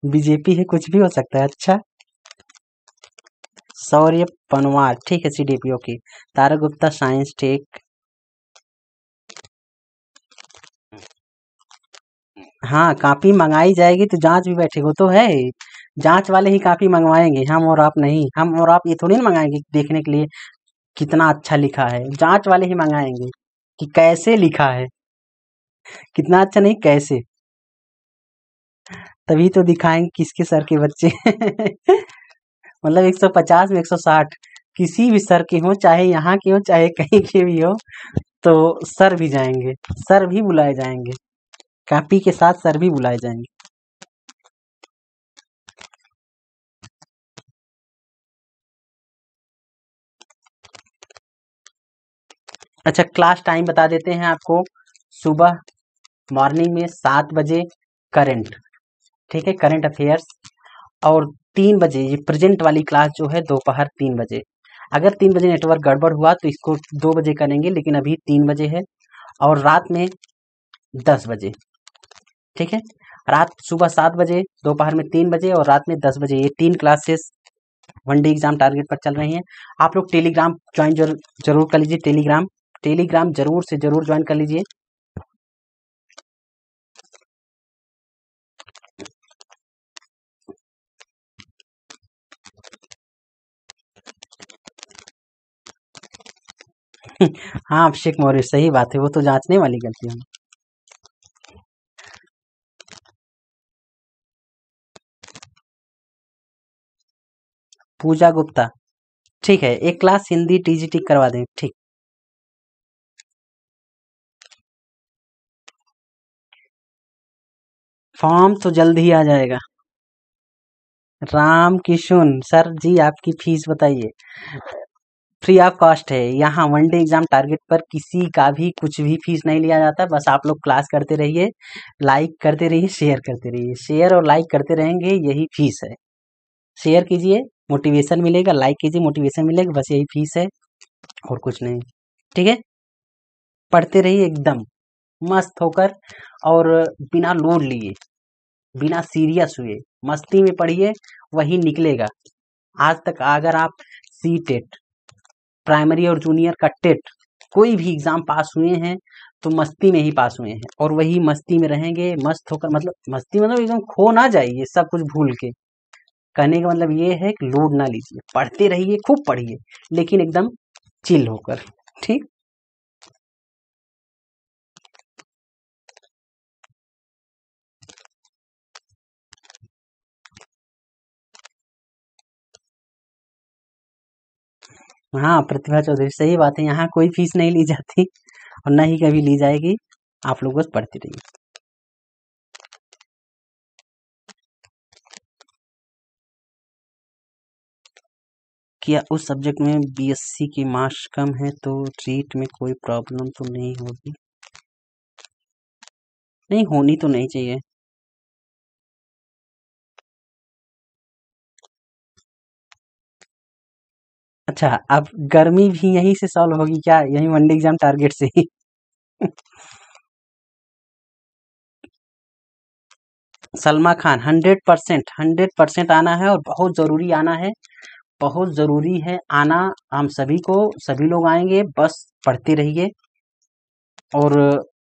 बीजेपी है, कुछ भी हो सकता है, अच्छा। शौर्य पनवार, ठीक है, सीडीपी ओके। तारा गुप्ता साइंस, ठीक। हाँ कॉपी मंगाई जाएगी तो जांच भी बैठे, वो तो है, जांच वाले ही कॉपी मंगवाएंगे, हम और आप नहीं, हम और आप ये थोड़ी ना मंगाएंगे देखने के लिए कितना अच्छा लिखा है, जांच वाले ही मंगाएंगे कि कैसे लिखा है, कितना अच्छा नहीं कैसे, तभी तो दिखाएंगे किसके सर के बच्चे। मतलब 150 में 160, किसी भी सर के हो, चाहे यहाँ के हो चाहे कहीं के भी हो, तो सर भी जाएंगे, सर भी बुलाए जाएंगे, कॉपी के साथ सर भी बुलाए जाएंगे। अच्छा क्लास टाइम बता देते हैं आपको, सुबह मॉर्निंग में 7 बजे करंट, ठीक है, करंट अफेयर्स, और 3 बजे ये प्रेजेंट वाली क्लास जो है दोपहर 3 बजे। अगर 3 बजे नेटवर्क गड़बड़ हुआ तो इसको 2 बजे करेंगे, लेकिन अभी 3 बजे है, और रात में 10 बजे। ठीक है, रात सुबह 7 बजे, दोपहर में 3 बजे और रात में 10 बजे, ये 3 classes one day exam target पर चल रही हैं। आप लोग टेलीग्राम ज्वाइन जरूर कर लीजिए, टेलीग्राम टेलीग्राम जरूर से जरूर ज्वाइन कर लीजिए। हाँ अभिषेक मौर्य, सही बात है, वो तो जांचने वाली गलती है। पूजा गुप्ता, ठीक है, एक क्लास हिंदी टीजीटी करवा दें, ठीक। फॉर्म तो जल्द ही आ जाएगा। राम किशुन सर जी, आपकी फीस बताइए। फ्री ऑफ कॉस्ट है, यहाँ वन डे एग्जाम टारगेट पर किसी का भी कुछ भी फीस नहीं लिया जाता, बस आप लोग क्लास करते रहिए, लाइक करते रहिए, शेयर करते रहिए, शेयर और लाइक करते रहेंगे, यही फीस है। शेयर कीजिए, मोटिवेशन मिलेगा, लाइक कीजिए, मोटिवेशन मिलेगा, बस यही फीस है और कुछ नहीं। ठीक है, पढ़ते रहिए एकदम मस्त होकर और बिना लोड लिए, बिना सीरियस हुए, मस्ती में पढ़िए, वही निकलेगा। आज तक अगर आप सी टेट, प्राइमरी और जूनियर का टेट, कोई भी एग्जाम पास हुए हैं तो मस्ती में ही पास हुए हैं और वही मस्ती में रहेंगे, मस्त होकर, मतलब मस्ती मतलब एकदम खो ना जाइए सब कुछ भूल के। कहने का मतलब ये है कि लोड ना लीजिए, पढ़ते रहिए, खूब पढ़िए, लेकिन एकदम चिल होकर। ठीक, हाँ प्रतिभा चौधरी, सही बात है, यहाँ कोई फीस नहीं ली जाती और ना ही कभी ली जाएगी। आप लोग बस पढ़ते रहिए। क्या उस सब्जेक्ट में बीएससी की मार्क्स कम है तो रीट में कोई प्रॉब्लम तो नहीं होगी? नहीं, होनी तो नहीं चाहिए। अच्छा, अब गर्मी भी यहीं से सॉल्व होगी क्या, यही वनडे एग्जाम टारगेट से ही? सलमा खान 100%, 100% आना है और बहुत जरूरी आना है, बहुत जरूरी है आना। हम सभी को, सभी लोग आएंगे, बस पढ़ते रहिए। और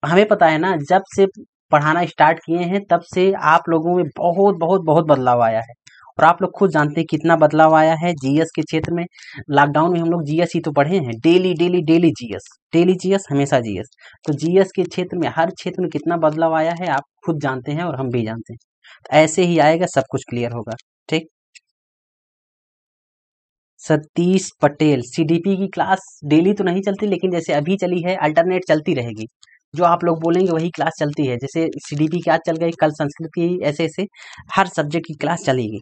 हमें पता है ना, जब से पढ़ाना स्टार्ट किए हैं तब से आप लोगों में बहुत बहुत बहुत बदलाव आया है और आप लोग खुद जानते हैं कितना बदलाव आया है जीएस के क्षेत्र में। लॉकडाउन में हम लोग जीएस ही तो पढ़े हैं, daily daily daily GS, daily GS, हमेशा जीएस। तो जीएस के क्षेत्र में, हर क्षेत्र में कितना बदलाव आया है आप खुद जानते हैं और हम भी जानते हैं। तो ऐसे ही आएगा, सब कुछ क्लियर होगा। ठीक, सतीश पटेल, सीडीपी की क्लास डेली तो नहीं चलती, लेकिन जैसे अभी चली है अल्टरनेट चलती रहेगी। जो आप लोग बोलेंगे वही क्लास चलती है। जैसे सीडीपी की आज चल गई, कल संस्कृत की, ऐसे ऐसे हर सब्जेक्ट की क्लास चलेगी।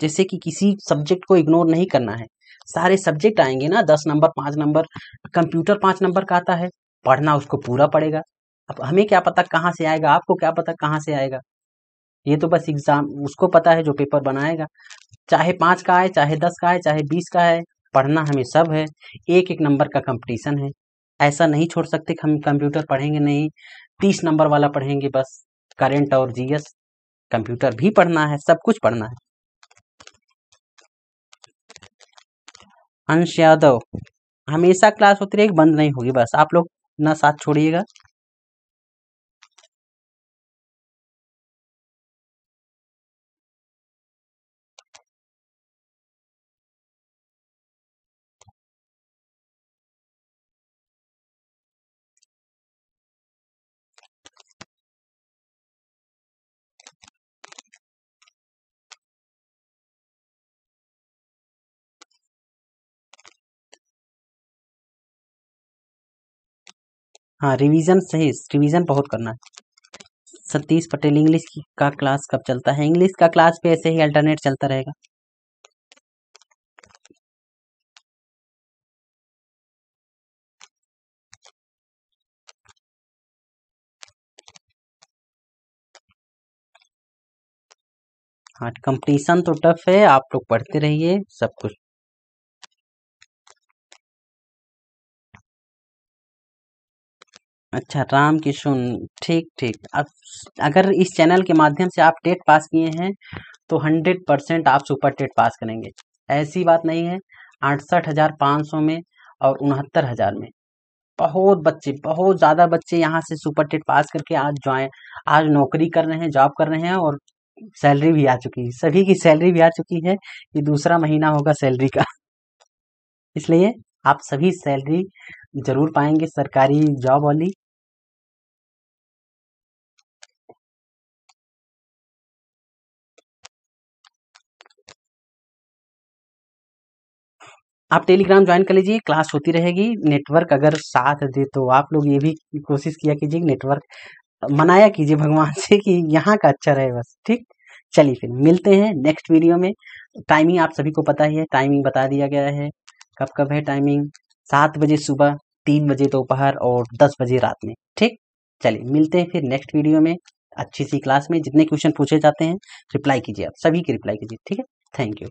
जैसे कि किसी सब्जेक्ट को इग्नोर नहीं करना है, सारे सब्जेक्ट आएंगे ना, 10 नंबर, 5 नंबर। कंप्यूटर 5 नंबर का आता है, पढ़ना उसको पूरा पड़ेगा। अब हमें क्या पता कहाँ से आएगा, आपको क्या पता कहाँ से आएगा, ये तो बस एग्जाम उसको पता है जो पेपर बनाएगा। चाहे 5 का आए, चाहे 10 का आए, चाहे 20 का आए, पढ़ना हमें सब है। एक एक नंबर का कंपटीशन है, ऐसा नहीं छोड़ सकते कि हम कंप्यूटर पढ़ेंगे नहीं, 30 नंबर वाला पढ़ेंगे बस। करेंट और जीएस, कंप्यूटर भी पढ़ना है, सब कुछ पढ़ना है। अंश यादव, हमेशा क्लास होती रहेगी, बंद नहीं होगी, बस आप लोग ना साथ छोड़िएगा। हाँ, रिवीजन सही, रिवीजन बहुत करना है। सतीश पटेल, इंग्लिश की का क्लास कब चलता है? इंग्लिश का क्लास पे ऐसे ही अल्टरनेट चलता रहेगा। हाँ, कंपटीशन तो टफ है, आप लोग पढ़ते रहिए, सब कुछ। अच्छा, राम किशुन, ठीक ठीक। अब अगर इस चैनल के माध्यम से आप टेट पास किए हैं तो 100% आप सुपर टेट पास करेंगे। ऐसी बात नहीं है, 68,500 में और 69,000 में बहुत बच्चे, बहुत ज़्यादा बच्चे यहाँ से सुपर टेट पास करके आज नौकरी कर रहे हैं, जॉब कर रहे हैं और सैलरी भी आ चुकी है, सभी की सैलरी भी आ चुकी है। ये दूसरा महीना होगा सैलरी का। इसलिए आप सभी सैलरी जरूर पाएंगे, सरकारी जॉब वाली। आप टेलीग्राम ज्वाइन कर लीजिए, क्लास होती रहेगी। नेटवर्क अगर साथ दे तो आप लोग ये भी कोशिश किया कीजिए, नेटवर्क मनाया कीजिए भगवान से कि यहाँ का अच्छा रहे बस। ठीक, चलिए फिर मिलते हैं नेक्स्ट वीडियो में। टाइमिंग आप सभी को पता ही है, टाइमिंग बता दिया गया है। कब कब है टाइमिंग? 7 बजे सुबह, 3 बजे दोपहर और 10 बजे रात में। ठीक, चलिए मिलते हैं फिर नेक्स्ट वीडियो में अच्छी सी क्लास में। जितने क्वेश्चन पूछे जाते हैं रिप्लाई कीजिए, आप सभी के रिप्लाई कीजिए। ठीक है, थैंक यू।